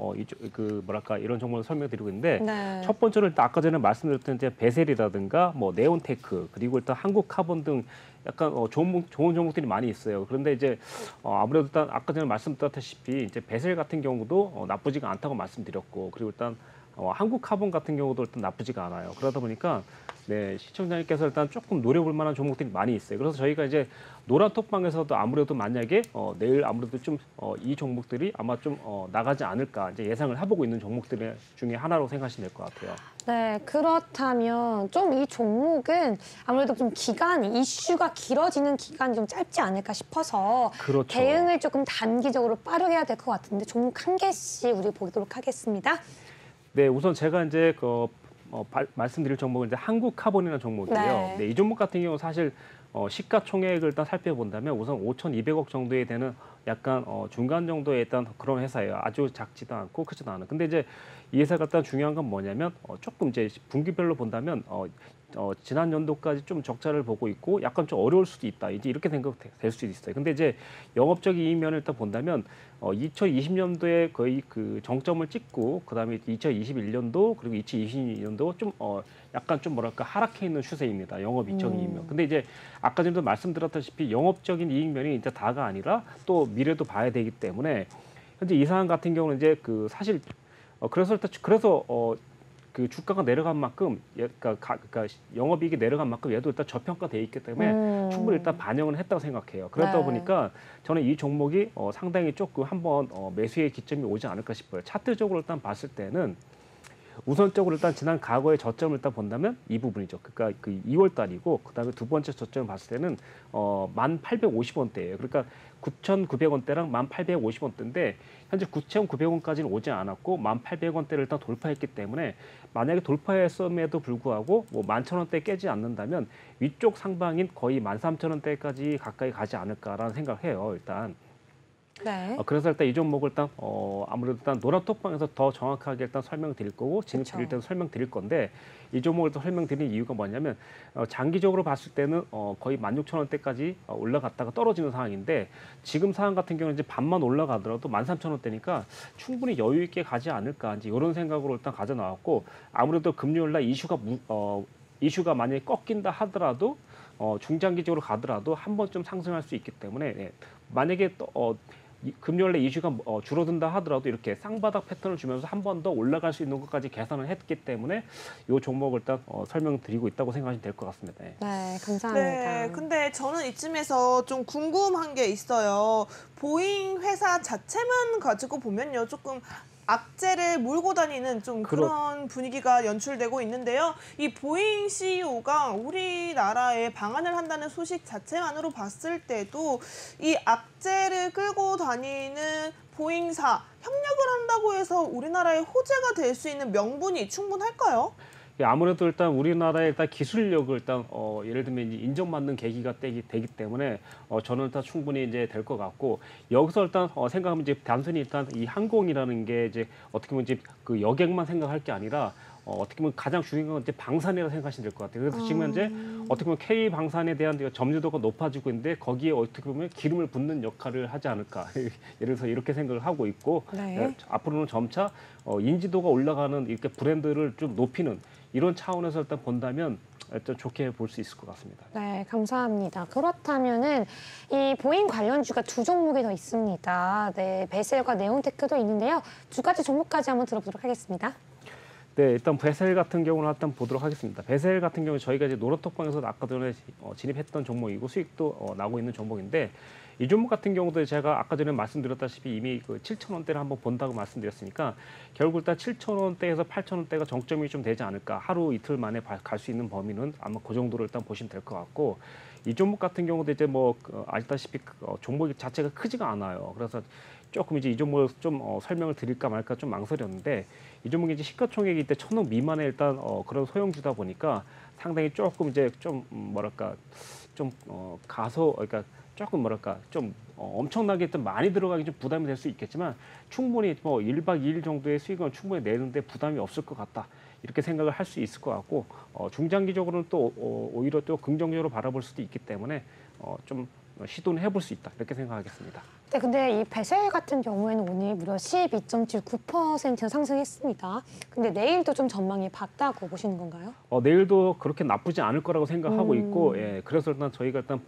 그 뭐랄까 이런 정보를 설명드리고 있는데 네. 첫 번째로 일단 아까 전에 말씀드렸던 이제 베셀이라든가 뭐 네온테크 그리고 일단 한국카본 등 약간 좋은 종목들이 많이 있어요. 그런데 이제 아무래도 일단 아까 전에 말씀드렸다시피 이제 베셀 같은 경우도 나쁘지가 않다고 말씀드렸고 그리고 일단 한국카본 같은 경우도 일단 나쁘지가 않아요. 그러다 보니까 네, 시청자님께서 일단 조금 노려볼 만한 종목들이 많이 있어요. 그래서 저희가 이제 노란톡방에서도 아무래도 만약에 내일 아무래도 좀 이 종목들이 아마 좀 나가지 않을까 이제 예상을 해보고 있는 종목들 중에 하나로 생각하시면 될 것 같아요. 네, 그렇다면 좀 이 종목은 아무래도 좀 기간이, 이슈가 길어지는 기간이 좀 짧지 않을까 싶어서 그렇죠. 대응을 조금 단기적으로 빠르게 해야 될 것 같은데 종목 한 개씩 우리 보도록 하겠습니다. 네, 우선 제가 이제 말씀드릴 종목은 이제 한국카본이라는 종목이에요. 네. 네, 이 종목 같은 경우 사실 시가총액을 일단 살펴본다면 우선 5,200억 정도에 되는 약간 중간 정도의 일단 그런 회사예요. 아주 작지도 않고 크지도 않은. 근데 이제 이 회사가 일단 중요한 건 뭐냐면 조금 이제 분기별로 본다면 지난 연도까지 좀 적자를 보고 있고 약간 좀 어려울 수도 있다. 이제 이렇게 생각될 수도 있어요. 근데 이제 영업적인 이익면을 일단 본다면 2020년도에 거의 그 정점을 찍고 그다음에 2021년도 그리고 2022년도 좀 약간 좀 뭐랄까 하락해 있는 추세입니다. 영업이익적인 이익면. 근데 이제 아까 전에도 말씀드렸다시피 영업적인 이익면이 이제 다가 아니라 또 미래도 봐야 되기 때문에 현재 이 상황 같은 경우는 이제 그 사실 그래서 그 주가가 내려간 만큼 그러니까 영업이익이 내려간 만큼 얘도 일단 저평가돼 있기 때문에 충분히 일단 반영을 했다고 생각해요. 그러다 네. 보니까 저는 이 종목이 상당히 조금 한번 매수의 기점이 오지 않을까 싶어요. 차트적으로 일단 봤을 때는 우선적으로 일단 지난 과거의 저점을 일단 본다면 이 부분이죠. 그러니까 그 2월 달이고 그다음에 두 번째 저점을 봤을 때는 1,850원대예요. 그러니까 9,900원대랑 1,850원대인데 현재 9,900원까지는 오지 않았고 1,800원대를 일단 돌파했기 때문에 만약에 돌파했음에도 불구하고 뭐 11,000원대 깨지 않는다면 위쪽 상방인 거의 13,000원대까지 가까이 가지 않을까라는 생각을 해요. 일단. 네. 그래서 일단 이 종목을 일단 아무래도 일단 노란톡방에서 더 정확하게 일단 설명드릴 거고 진입드릴 때도 설명드릴 건데 이 종목을 또 설명드리는 이유가 뭐냐면 장기적으로 봤을 때는 거의 16,000원대까지 올라갔다가 떨어지는 상황인데 지금 상황 같은 경우는 이제 반만 올라가더라도 13,000원대니까 충분히 여유 있게 가지 않을까 이제 이런 생각으로 일단 가져 나왔고 아무래도 금요일 날 이슈가 만약에 꺾인다 하더라도 중장기적으로 가더라도 한 번쯤 상승할 수 있기 때문에 만약에 또 금요일에 이슈가 줄어든다 하더라도 이렇게 쌍바닥 패턴을 주면서 한 번 더 올라갈 수 있는 것까지 계산을 했기 때문에 이 종목을 일단 설명드리고 있다고 생각하시면 될 것 같습니다. 네. 네, 감사합니다. 네, 근데 저는 이쯤에서 좀 궁금한 게 있어요. 보잉 회사 자체만 가지고 보면요, 조금 악재를 몰고 다니는 좀 그런 분위기가 연출되고 있는데요. 이 보잉 CEO가 우리나라에 방한을 한다는 소식 자체만으로 봤을 때도 이 악재를 끌고 다니는 보잉사 협력을 한다고 해서 우리나라의 호재가 될 수 있는 명분이 충분할까요? 아무래도 일단 우리나라의 일단 기술력을 일단 예를 들면 이제 인정받는 계기가 되기 때문에 저는 일단 충분히 이제 될 것 같고 여기서 일단 생각하면 이제 단순히 일단 이 항공이라는 게 이제 어떻게 보면 이제 그 여객만 생각할 게 아니라 어떻게 보면 가장 중요한 건 이제 방산이라고 생각하시면 될 것 같아요. 그래서 지금 현재 어떻게 보면 K 방산에 대한 점유도가 높아지고 있는데 거기에 어떻게 보면 기름을 붓는 역할을 하지 않을까. 예를 들어서 이렇게 생각을 하고 있고 네. 앞으로는 점차 인지도가 올라가는 이렇게 브랜드를 좀 높이는 이런 차원에서 일단 본다면 일단 좋게 볼 수 있을 것 같습니다. 네, 감사합니다. 그렇다면은 이 보잉 관련주가 두 종목이 더 있습니다. 네, 베셀과 네온테크도 있는데요. 두 가지 종목까지 한번 들어보도록 하겠습니다. 네, 일단 베셀 같은 경우는 일단 보도록 하겠습니다. 베셀 같은 경우 저희가 이제 노란톡방에서 아까 전에 진입했던 종목이고 수익도 나고 있는 종목인데 이 종목 같은 경우도 제가 아까 전에 말씀드렸다시피 이미 그 7,000원대를 한번 본다고 말씀드렸으니까 결국 일단 7,000원대에서 8,000원대가 정점이 좀 되지 않을까. 하루 이틀 만에 갈 수 있는 범위는 아마 그 정도로 일단 보시면 될 것 같고 이 종목 같은 경우도 이제 뭐 아시다시피 종목 자체가 크지가 않아요. 그래서 조금 이제 이 종목을 좀 설명을 드릴까 말까 좀 망설였는데 이 종목이 이제 시가총액이 때 1,000억 미만의 일단 그런 소형주다 보니까 상당히 조금 이제 좀 뭐랄까 좀 그러니까 조금 뭐랄까 좀 엄청나게 좀 많이 들어가기 좀 부담이 될 수 있겠지만 충분히 뭐 1박 2일 정도의 수익은 충분히 내는데 부담이 없을 것 같다. 이렇게 생각을 할 수 있을 것 같고 중장기적으로는 또 오히려 또 긍정적으로 바라볼 수도 있기 때문에 좀 시도는 해볼 수 있다. 이렇게 생각하겠습니다. 네, 근데 이 베셀 같은 경우에는 오늘 무려 12.79% 상승했습니다. 근데 내일도 좀 전망이 밝다고 보시는 건가요? 내일도 그렇게 나쁘지 않을 거라고 생각하고 있고, 예, 그래서 일단 저희가 일단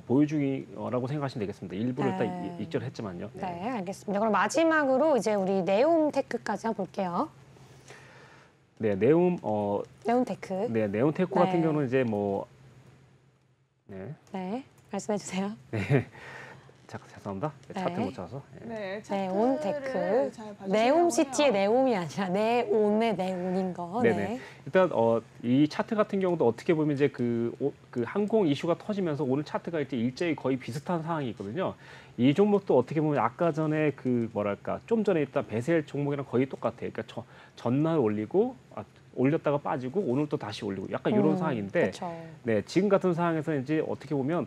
보유 중이라고 생각하시면 되겠습니다. 일부를 네. 일단 익절했지만요. 네, 알겠습니다. 그럼 마지막으로 이제 우리 네온테크까지 한번 볼게요. 네, 네온테크. 네, 네온테크 네. 같은 경우는 이제 뭐 네. 네, 말씀해 주세요. 죄송합니다. 네. 차트 못 찾아서. 네, 네온테크. 차트를 잘 봐주시라고 네옴시티의 해요. 네옴이 아니라 네온의 네온인 거. 네네. 네. 일단 이 차트 같은 경우도 어떻게 보면 이제 그 항공 이슈가 터지면서 오늘 차트가 이제 일제히 거의 비슷한 상황이 있거든요. 이 종목도 어떻게 보면 아까 전에 그 뭐랄까 좀 전에 있던 베셀 종목이랑 거의 똑같아요. 그러니까 전날 올리고 올렸다가 빠지고 오늘 또 다시 올리고 약간 이런 상황인데, 그쵸. 네, 지금 같은 상황에서 이제 어떻게 보면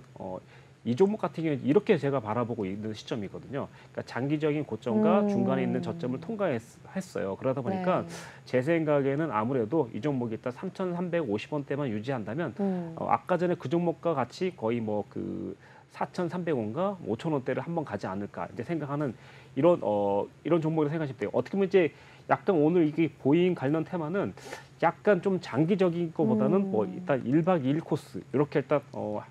이 종목 같은 경우는 이렇게 제가 바라보고 있는 시점이거든요. 그러니까 장기적인 고점과 중간에 있는 저점을 통과했어요. 그러다 보니까 네. 제 생각에는 아무래도 이 종목이 일단 3,350원대만 유지한다면 아까 전에 그 종목과 같이 거의 뭐 그 4,300원과 5,000원대를 한번 가지 않을까 이제 생각하는 이런 종목을 생각하시면 돼요. 어떻게 보면 이제 약간 오늘 이게 보잉 관련 테마는 약간 좀 장기적인 것보다는 뭐 일단 1박 2일 코스 이렇게 일단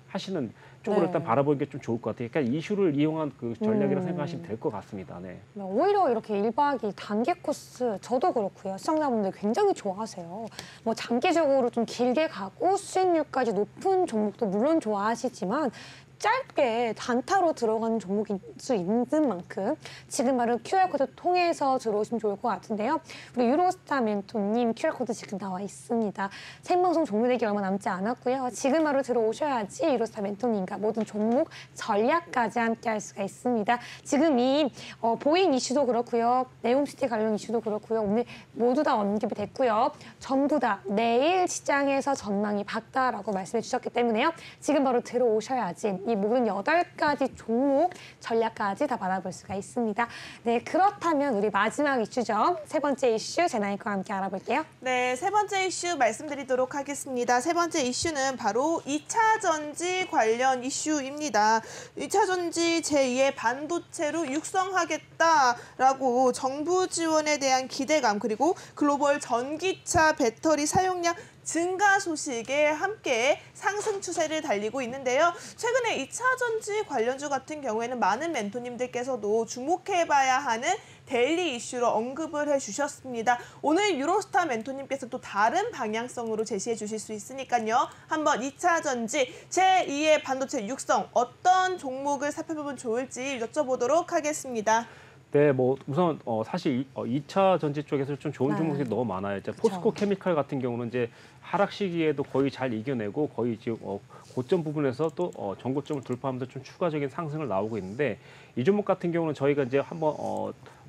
하시는 쪽으로 네. 일단 바라보는 게 좀 좋을 것 같아요. 그러니까 이슈를 이용한 그 전략이라 생각하시면 될 것 같습니다. 네. 오히려 이렇게 1박 2일 단기 코스 저도 그렇고요. 시청자분들 굉장히 좋아하세요. 뭐 장기적으로 좀 길게 가고 수익률까지 높은 종목도 물론 좋아하시지만 짧게 단타로 들어가는 종목일 수 있는 만큼 지금 바로 QR코드 통해서 들어오시면 좋을 것 같은데요. 우리 유로스타 멘토님 QR코드 지금 나와 있습니다. 생방송 종료되기 얼마 남지 않았고요. 지금 바로 들어오셔야지 유로스타 멘토님과 모든 종목 전략까지 함께 할 수가 있습니다. 지금 이 보잉 이슈도 그렇고요. 네옴시티 관련 이슈도 그렇고요. 오늘 모두 다 언급이 됐고요. 전부 다 내일 시장에서 전망이 밝다라고 말씀해 주셨기 때문에요. 지금 바로 들어오셔야지 이 모든 8가지 종목 전략까지 다 받아볼 수가 있습니다. 네, 그렇다면 우리 마지막 이슈죠. 세 번째 이슈 제나이과 함께 알아볼게요. 네, 세 번째 이슈 말씀드리도록 하겠습니다. 세 번째 이슈는 바로 2차 전지 관련 이슈입니다. 2차 전지 제2의 반도체로 육성하겠다라고 정부 지원에 대한 기대감 그리고 글로벌 전기차 배터리 사용량 증가 소식에 함께 상승 추세를 달리고 있는데요. 최근에 2차 전지 관련주 같은 경우에는 많은 멘토님들께서도 주목해봐야 하는 데일리 이슈로 언급을 해주셨습니다. 오늘 유로스타 멘토님께서 또 다른 방향성으로 제시해 주실 수 있으니까요. 한번 2차 전지 제2의 반도체 육성 어떤 종목을 살펴보면 좋을지 여쭤보도록 하겠습니다. 네, 뭐 우선 사실 2차 전지 쪽에서 좀 좋은 네. 종목이 너무 많아요. 이제 그쵸. 포스코 케미칼 같은 경우는 이제 하락 시기에도 거의 잘 이겨내고 거의 지금 고점 부분에서 또 전고점을 돌파하면서 좀 추가적인 상승을 나오고 있는데, 이 종목 같은 경우는 저희가 이제 한번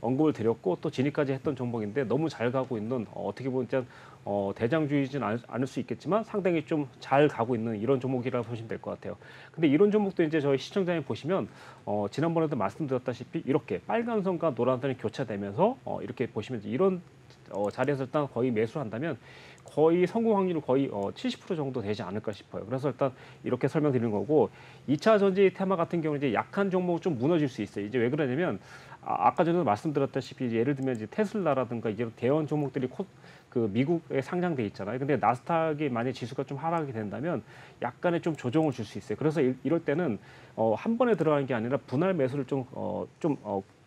언급을 드렸고 또 진입까지 했던 종목인데 너무 잘 가고 있는 어떻게 보면 진짜 대장주이지는 않을 수 있겠지만 상당히 좀 잘 가고 있는 이런 종목이라고 보시면 될 것 같아요. 근데 이런 종목도 이제 저희 시청자님 보시면 지난번에도 말씀드렸다시피 이렇게 빨간 선과 노란 선이 교차되면서 이렇게 보시면 이런 자리에서 일단 거의 매수를 한다면 거의 성공 확률이 거의 70% 정도 되지 않을까 싶어요. 그래서 일단 이렇게 설명드리는 거고, 2차 전지 테마 같은 경우는 이제 약한 종목은 좀 무너질 수 있어요. 이제 왜 그러냐면 아까 전에도 말씀드렸다시피 예를 들면 이제 테슬라라든가 이런 대형 종목들이 그 미국에 상장돼 있잖아요. 근데 나스닥이 만약 지수가 좀 하락이 된다면 약간의 좀 조정을 줄 수 있어요. 그래서 이럴 때는 한 번에 들어가는 게 아니라 분할 매수를 좀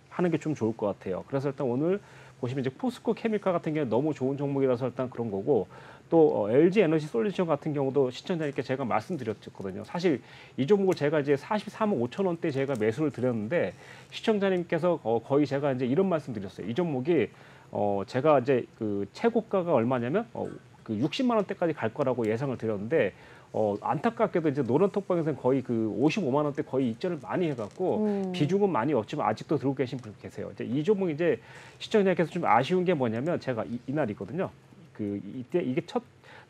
하는 게 좀 좋을 것 같아요. 그래서 일단 오늘 보시면 이제 포스코 케미칼 같은 경우는 너무 좋은 종목이라서 일단 그런 거고, 또 LG 에너지 솔루션 같은 경우도 시청자님께 제가 말씀드렸거든요. 사실 이 종목을 제가 이제 43억 5천 원대 제가 매수를 드렸는데 시청자님께서 거의 제가 이제 이런 말씀드렸어요. 이 종목이 제가 이제 그 최고가가 얼마냐면 그 60만 원대까지 갈 거라고 예상을 드렸는데 안타깝게도 이제 노란톡방에서는 거의 그 55만 원대 거의 입절을 많이 해갖고 비중은 많이 없지만 아직도 들고 계신 분 계세요. 이제 이 종목 이제 시청자께서 좀 아쉬운 게 뭐냐면 제가 이날이거든요. 그 이때 이게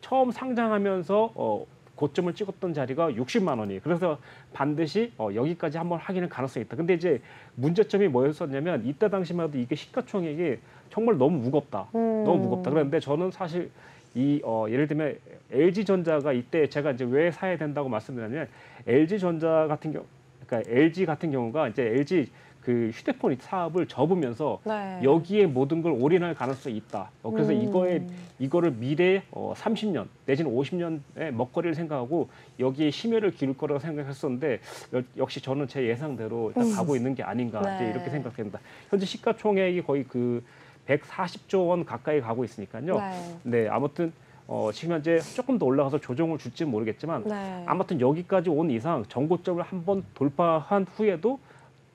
처음 상장하면서 고점을 찍었던 자리가 60만 원이에요. 그래서 반드시 여기까지 한번 하기는 가능성이 있다. 근데 이제 문제점이 뭐였었냐면 이때 당시만 해도 이게 시가총액이 정말 너무 무겁다. 너무 무겁다. 그런데 저는 사실 예를 들면 LG전자가 이때 제가 이제 왜 사야 된다고 말씀드렸냐면 LG전자 같은 경우, 그러니까 LG 같은 경우가 이제 LG 그 휴대폰 사업을 접으면서 네. 여기에 모든 걸 올인할 가능성이 있다. 그래서 이거를 미래 30년 내지는 50년의 먹거리를 생각하고 여기에 심혈을 기울 거라고 생각했었는데 역시 저는 제 예상대로 일단 가고 있는 게 아닌가 네. 이제 이렇게 생각됩니다. 현재 시가총액이 거의 그 140조 원 가까이 가고 있으니까요. 네. 네, 아무튼 지금 현재 조금 더 올라가서 조정을 줄지는 모르겠지만 네. 아무튼 여기까지 온 이상 전고점을 한번 돌파한 후에도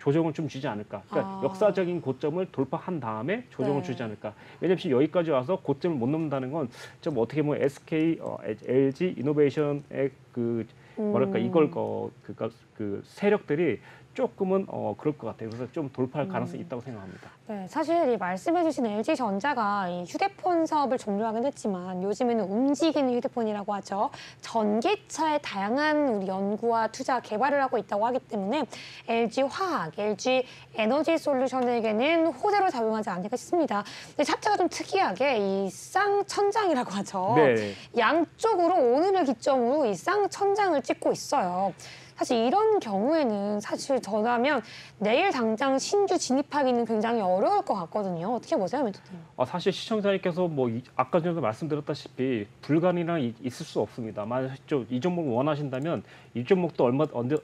조정을 좀 주지 않을까. 그러니까 아. 역사적인 고점을 돌파한 다음에 조정을 네. 주지 않을까. 왜냐하면 지금 여기까지 와서 고점을 못 넘는다는 건 좀 어떻게 보면 SK, LG 이노베이션의 그 뭐랄까 이걸 그러니까 그 세력들이 조금은 그럴 것 같아요. 그래서 좀 돌파할 가능성이 있다고 생각합니다. 네, 사실 이 말씀해주신 LG전자가 이 휴대폰 사업을 종료하긴 했지만 요즘에는 움직이는 휴대폰이라고 하죠. 전기차의 다양한 우리 연구와 투자 개발을 하고 있다고 하기 때문에 LG화학, LG에너지솔루션에게는 호재로 작용하지 않을까 싶습니다. 근데 차트가 좀 특이하게 이 쌍천장이라고 하죠. 네. 양쪽으로 오늘을 기점으로 이 쌍천장을 찍고 있어요. 사실 이런 경우에는 사실 전하면 내일 당장 신규 진입하기는 굉장히 어려울 것 같거든요. 어떻게 보세요, 멘토님? 사실 시청자님께서 아까 전에도 말씀드렸다시피 불가능이랑 있을 수 없습니다. 만약 이 종목을 원하신다면 이 종목도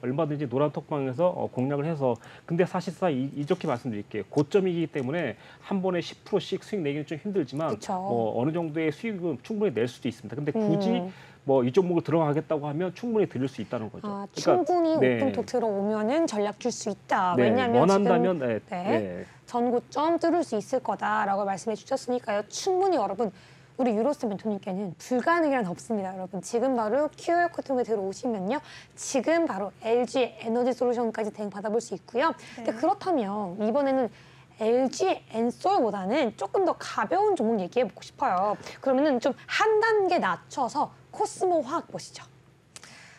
얼마든지 노란 톡방에서 공략을 해서 근데 사실상 이렇게 말씀드릴게요. 고점이기 때문에 한 번에 10%씩 수익 내기는 좀 힘들지만 그쵸. 어느 정도의 수익은 충분히 낼 수도 있습니다. 근데 굳이 이 종목을 들어가겠다고 하면 충분히 드릴 수 있다는 거죠. 아, 그러니까, 충분히 네. 오픈톡 들어오면은 전략 줄 수 있다. 네, 왜냐하면 원한다면 지금 네. 전고점 뚫을 수 있을 거다라고 말씀해 주셨으니까요. 충분히 여러분 우리 유로스 멘토님께는 불가능이란 없습니다. 여러분 지금 바로 QR 코드 통해 들어오시면요. 지금 바로 LG 에너지 솔루션까지 대응 받아볼 수 있고요. 근데 그렇다면 이번에는 LG 엔솔보다는 조금 더 가벼운 종목 얘기해 보고 싶어요. 그러면은 좀 한 단계 낮춰서 코스모 화학 보시죠.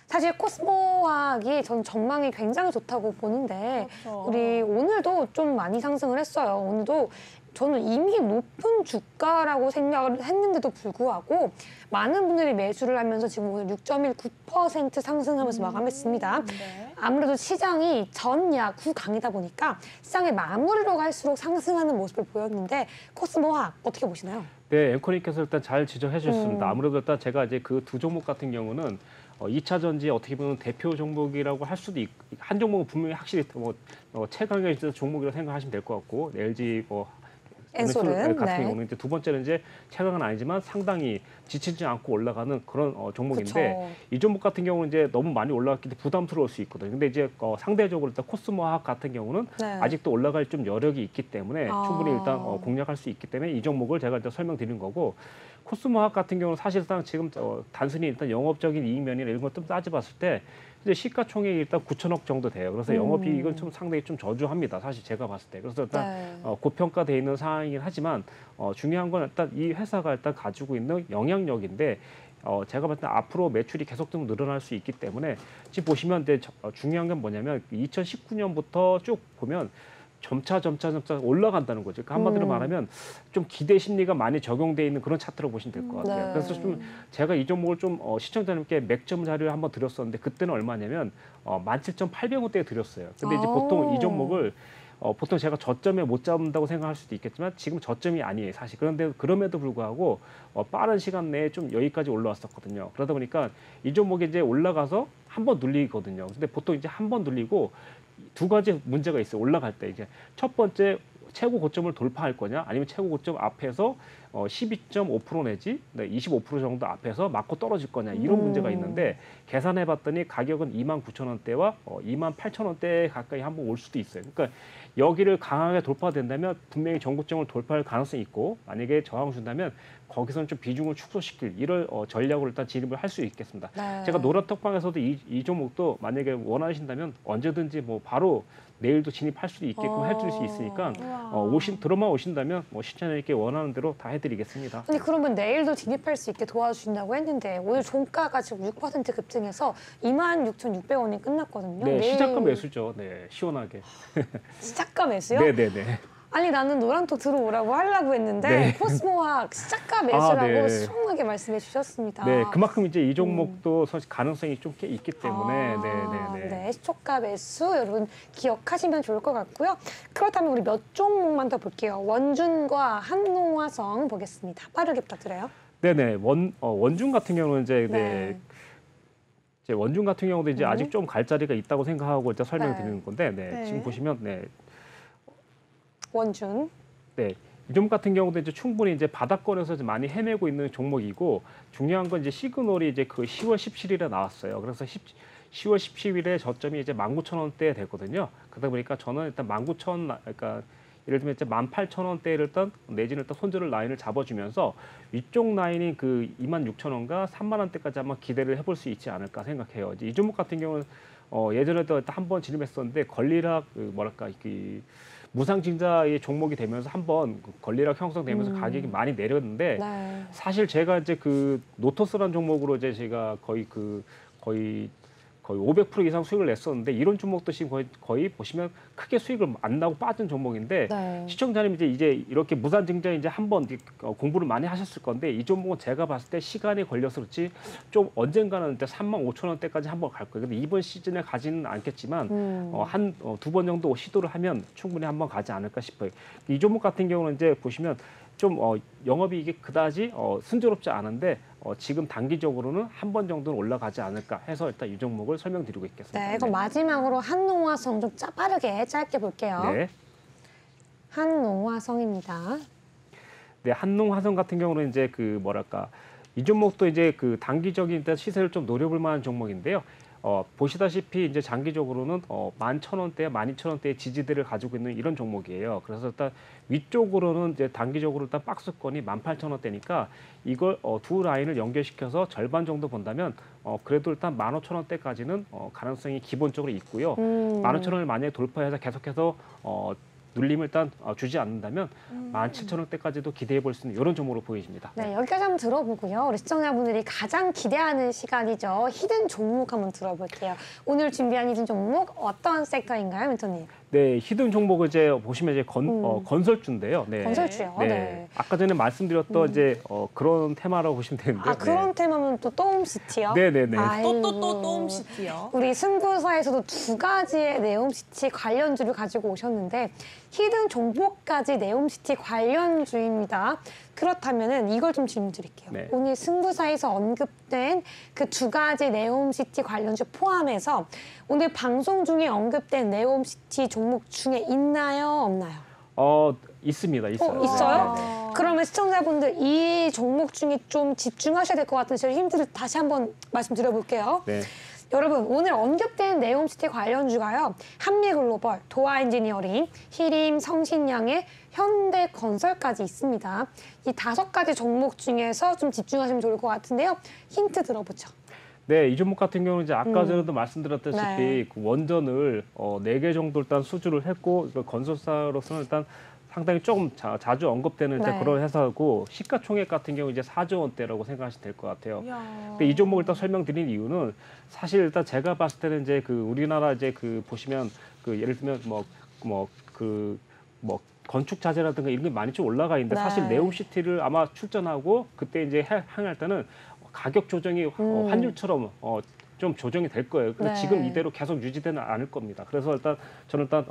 사실 코스모 화학이 전 전망이 굉장히 좋다고 보는데 그렇죠. 우리 오늘도 좀 많이 상승을 했어요. 오늘도 저는 이미 높은 주가라고 생각을 했는데도 불구하고 많은 분들이 매수를 하면서 지금 오늘 6.19% 상승하면서 마감했습니다. 네. 아무래도 시장이 전야구 강이다 보니까 시장의 마무리로 갈수록 상승하는 모습을 보였는데 코스모 화학 어떻게 보시나요? 네, 앵커님께서 일단 잘 지적해 주셨습니다. 아무래도 일단 제가 이제 그 두 종목 같은 경우는 2차 전지 어떻게 보면 대표 종목이라고 할 수도 있고 한 종목은 분명히 확실히 최강의 종목이라고 생각하시면 될 것 같고 LG 엔솔은 같은 네. 경우는 이제 두 번째는 이제 최강은 아니지만 상당히 지치지 않고 올라가는 그런 종목인데 그쵸. 이 종목 같은 경우는 이제 너무 많이 올라갔기 때문에 부담스러울 수 있거든요. 근데 이제 상대적으로 일단 코스모화학 같은 경우는 네. 아직도 올라갈 좀 여력이 있기 때문에 아. 충분히 일단 공략할 수 있기 때문에 이 종목을 제가 이제 설명드린 거고 코스모화학 같은 경우는 사실상 지금 단순히 일단 영업적인 이익면이나 이런 것 좀 따져봤을 때 이제 시가총액이 일단 9천억 정도 돼요. 그래서 영업이익은 좀 상당히 좀 저조합니다. 사실 제가 봤을 때. 그래서 일단 네. 고평가돼 있는 상황이긴 하지만 중요한 건 일단 이 회사가 일단 가지고 있는 영향력인데 제가 봤을 때 앞으로 매출이 계속 좀 늘어날 수 있기 때문에 지금 보시면 중요한 건 뭐냐면 2019년부터 쭉 보면 점차 올라간다는 거죠. 그러니까 한마디로 말하면 좀 기대 심리가 많이 적용돼 있는 그런 차트로 보시면 될 것 같아요. 네. 그래서 좀 제가 이 종목을 좀 시청자님께 맥점 자료를 한번 드렸었는데 그때는 얼마냐면 17,800원대에 드렸어요. 근데 이제 보통 이 종목을 보통 제가 저점에 못 잡는다고 생각할 수도 있겠지만 지금 저점이 아니에요, 사실. 그런데 그럼에도 불구하고 빠른 시간 내에 좀 여기까지 올라왔었거든요. 그러다 보니까 이 종목이 이제 올라가서 한 번 눌리거든요. 근데 보통 이제 한 번 눌리고 두 가지 문제가 있어요. 올라갈 때 이제 첫 번째 최고 고점을 돌파할 거냐, 아니면 최고 고점 앞에서 12.5% 내지 25% 정도 앞에서 맞고 떨어질 거냐 이런 문제가 있는데 계산해봤더니 가격은 29,000원대와 28,000원대 가까이 한번 올 수도 있어요. 그러니까 여기를 강하게 돌파된다면 분명히 전고점을 돌파할 가능성이 있고 만약에 저항 준다면 거기서는 좀 비중을 축소시킬 이런 전략으로 일단 진입을 할 수 있겠습니다. 네. 제가 노란톡방에서도 이 종목도 만약에 원하신다면 언제든지 바로 내일도 진입할 수도 있게끔 해줄 수 있으니까 들어만 오신다면 시청자님께 원하는 대로 다 해드리겠습니다. 아니 그러면 내일도 진입할 수 있게 도와주신다고 했는데 오늘 종가가 지금 6% 급등해서 26,600원이 끝났거든요. 네, 내일 시작과 매수죠. 네, 시원하게. 시작가 매수요? 네네네. 아니 나는 노란톡 들어오라고 하려고 했는데 네. 코스모학 시작가 매수라고 네. 시원하게 말씀해 주셨습니다. 네, 그만큼 이제 이 종목도 사실 가능성이 좀 꽤 있기 때문에 네, 시초가 매수 여러분 기억하시면 좋을 것 같고요. 그렇다면 우리 몇 종목만 더 볼게요. 원준과 한농화성 보겠습니다. 빠르게 부탁드려요. 네네. 원준 같은 경우는 이제 네. 이제 원준 같은 경우도 이제 아직 좀 갈 자리가 있다고 생각하고 일단 설명드리는 네. 건데 네. 지금 보시면 원준. 네. 이 종목 같은 경우도 이제 충분히 이제 바닥권에서 이제 많이 헤매고 있는 종목이고 중요한 건 이제 시그널이 이제 그 10월 17일에 나왔어요. 그래서 10월 17일에 저점이 이제 19,000원대 됐거든요. 그러다 보니까 저는 일단 19,000, 그러니까 예를 들면 이제 18,000원대를 일단 내지는 일단 손절을 라인을 잡아주면서 위쪽 라인이 그 26,000원과 3만원대까지 한번 기대를 해볼 수 있지 않을까 생각해요. 이제 이 종목 같은 경우는 예전에도 한번 진입했었는데 권리락 뭐랄까 그 무상증자의 종목이 되면서 한번 권리락 형성되면서 가격이 많이 내렸는데 네. 사실 제가 이제 그 노토스라는 종목으로 이제 제가 거의 500% 이상 수익을 냈었는데 이런 종목도 지금 거의 보시면 크게 수익을 안 나고 빠진 종목인데 네. 시청자님 이제 이렇게 무상증자 이제 한번 공부를 많이 하셨을 건데 이 종목은 제가 봤을 때 시간이 걸려서 그렇지 좀 언젠가는 이제 35,000원대까지 한번 갈 거예요. 근데 이번 시즌에 가지는 않겠지만 한 두 번 정도 시도를 하면 충분히 한번 가지 않을까 싶어요. 이 종목 같은 경우는 이제 보시면 좀 영업이 이게 그다지 순조롭지 않은데 지금 단기적으로는 한 번 정도는 올라가지 않을까 해서 일단 이 종목을 설명드리고 있겠습니다. 네, 그럼 마지막으로 한농화성 좀 빠르게 짧게 볼게요. 네. 한농화성입니다. 네, 한농화성 같은 경우는 이제 그 뭐랄까 이 종목도 이제 그 단기적인 시세를 좀 노려볼 만한 종목인데요. 보시다시피 이제 장기적으로는 11,000원대, 12,000원대의 지지대를 가지고 있는 이런 종목이에요. 그래서 일단 위쪽으로는 이제 단기적으로 일단 박스권이 18,000원대니까 이걸 두 라인을 연결시켜서 절반 정도 본다면 그래도 일단 15,000원대까지는 가능성이 기본적으로 있고요. 15,000원을 만약에 돌파해서 계속해서 눌림을 일단 주지 않는다면 17,000원대까지도 기대해 볼 수 있는 이런 종목으로 보여집니다. 네, 여기까지 한번 들어보고요. 우리 시청자분들이 가장 기대하는 시간이죠. 히든 종목 한번 들어볼게요. 오늘 준비한 히든 종목 어떤 섹터인가요, 멘토님? 네, 히든 종목을 이제 보시면 이제 건설주인데요. 네. 건설주요? 네. 네. 아까 전에 말씀드렸던 이제 그런 테마라고 보시면 되는데. 아, 그런 테마면 또 또움시티요? 네네네. 또 홈시티요. 우리 승부사에서도 두 가지의 네옴시티 관련주를 가지고 오셨는데 히든 종목까지 네옴시티 관련주입니다. 그렇다면은 이걸 좀 질문 드릴게요. 네. 오늘 승부사에서 언급된 그 두 가지 네옴시티 관련주 포함해서 오늘 방송 중에 언급된 네옴시티 종목 중에 있나요, 없나요? 있습니다. 있어요. 있어요? 네, 네. 그러면 시청자분들 이 종목 중에 좀 집중하셔야 될 것 같은 저희 힌트를 다시 한번 말씀드려볼게요. 네. 여러분 오늘 언급된 네옴시티 관련주가요. 한미글로벌, 도화엔지니어링, 히림, 성신양의 현대건설까지 있습니다. 이 5가지 종목 중에서 좀 집중하시면 좋을 것 같은데요. 힌트 들어보죠. 네, 이 종목 같은 경우는 이제 아까 전에도 말씀드렸다시피 네. 그 원전을 4개 정도 일단 수주를 했고 건설사로서는 일단 상당히 조금 자주 언급되는 이제 네. 그런 회사고 시가총액 같은 경우 이제 4조 원대라고 생각하시면 될 것 같아요. 이야. 근데 이 종목을 일단 설명드린 이유는 사실 일단 제가 봤을 때는 이제 그 우리나라 이제 그 보시면 그 예를 들면 건축 자재라든가 이런 게 많이 좀 올라가 있는데 네. 사실 네옴시티를 아마 출전하고 그때 이제 향할 때는 가격 조정이 환율처럼 좀 조정이 될 거예요. 근데 네. 지금 이대로 계속 유지되는 않을 겁니다. 그래서 저는 일단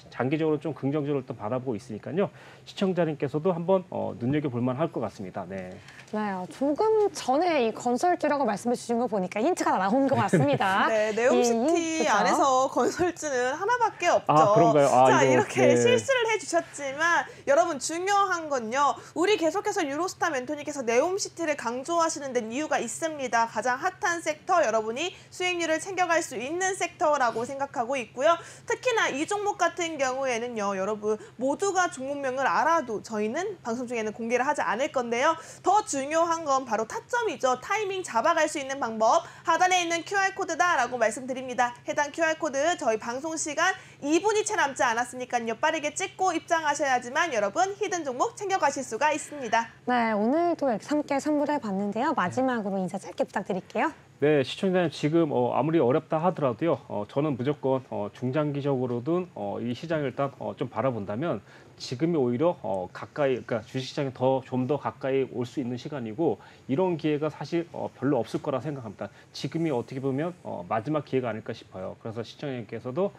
장기적으로 좀 긍정적으로 일단 바라보고 있으니까요. 시청자님께서도 한번 눈여겨 볼 만할 것 같습니다. 네. 네, 조금 전에 이 건설주라고 말씀해 주신 거 보니까 힌트가 나온 것 같습니다. 네, 이 네옴시티 그쵸? 안에서 건설주는 하나밖에 없죠. 아, 그런가요? 아, 자, 이거, 이렇게 네. 실수를 해주셨지만 여러분 중요한 건요. 우리 계속해서 유로스타 멘토님께서 네옴시티를 강조하시는 데는 이유가 있습니다. 가장 핫한 섹터, 여러분이 수익률을 챙겨갈 수 있는 섹터라고 생각하고 있고요. 특히나 이 종목 같은 경우에는요. 여러분 모두가 종목명을 알아도 저희는 방송 중에는 공개를 하지 않을 건데요. 더 중요한 건 바로 타점이죠. 타이밍 잡아갈 수 있는 방법. 하단에 있는 QR코드다라고 말씀드립니다. 해당 QR코드 저희 방송 시간 2분이 채 남지 않았으니까요. 빠르게 찍고 입장하셔야지만 여러분 히든 종목 챙겨가실 수가 있습니다. 네, 오늘도 이렇게 함께 선물해 봤는데요. 마지막으로 인사 짧게 부탁드릴게요. 네, 시청자님 지금 아무리 어렵다 하더라도요. 저는 무조건 중장기적으로든 이 시장을 일단 좀 바라본다면 지금이 오히려 가까이, 그러니까 주식시장에 좀 더 가까이 올 수 있는 시간이고 이런 기회가 사실 별로 없을 거라 생각합니다. 지금이 어떻게 보면 마지막 기회가 아닐까 싶어요. 그래서 시청자님께서도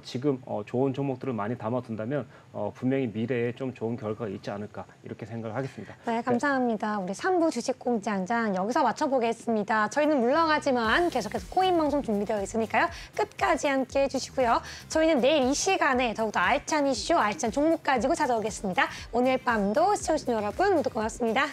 지금 좋은 종목들을 많이 담아둔다면 분명히 미래에 좀 좋은 결과가 있지 않을까 이렇게 생각을 하겠습니다. 네, 감사합니다. 우리 3부 주식공장장 여기서 마쳐보겠습니다. 저희는 물러가지만 계속해서 코인 방송 준비되어 있으니까요. 끝까지 함께 해주시고요. 저희는 내일 이 시간에 더욱더 알찬 이슈, 알찬 종목까지 가지고 찾아오겠습니다. 오늘 밤도 시청해주신 여러분 모두 고맙습니다.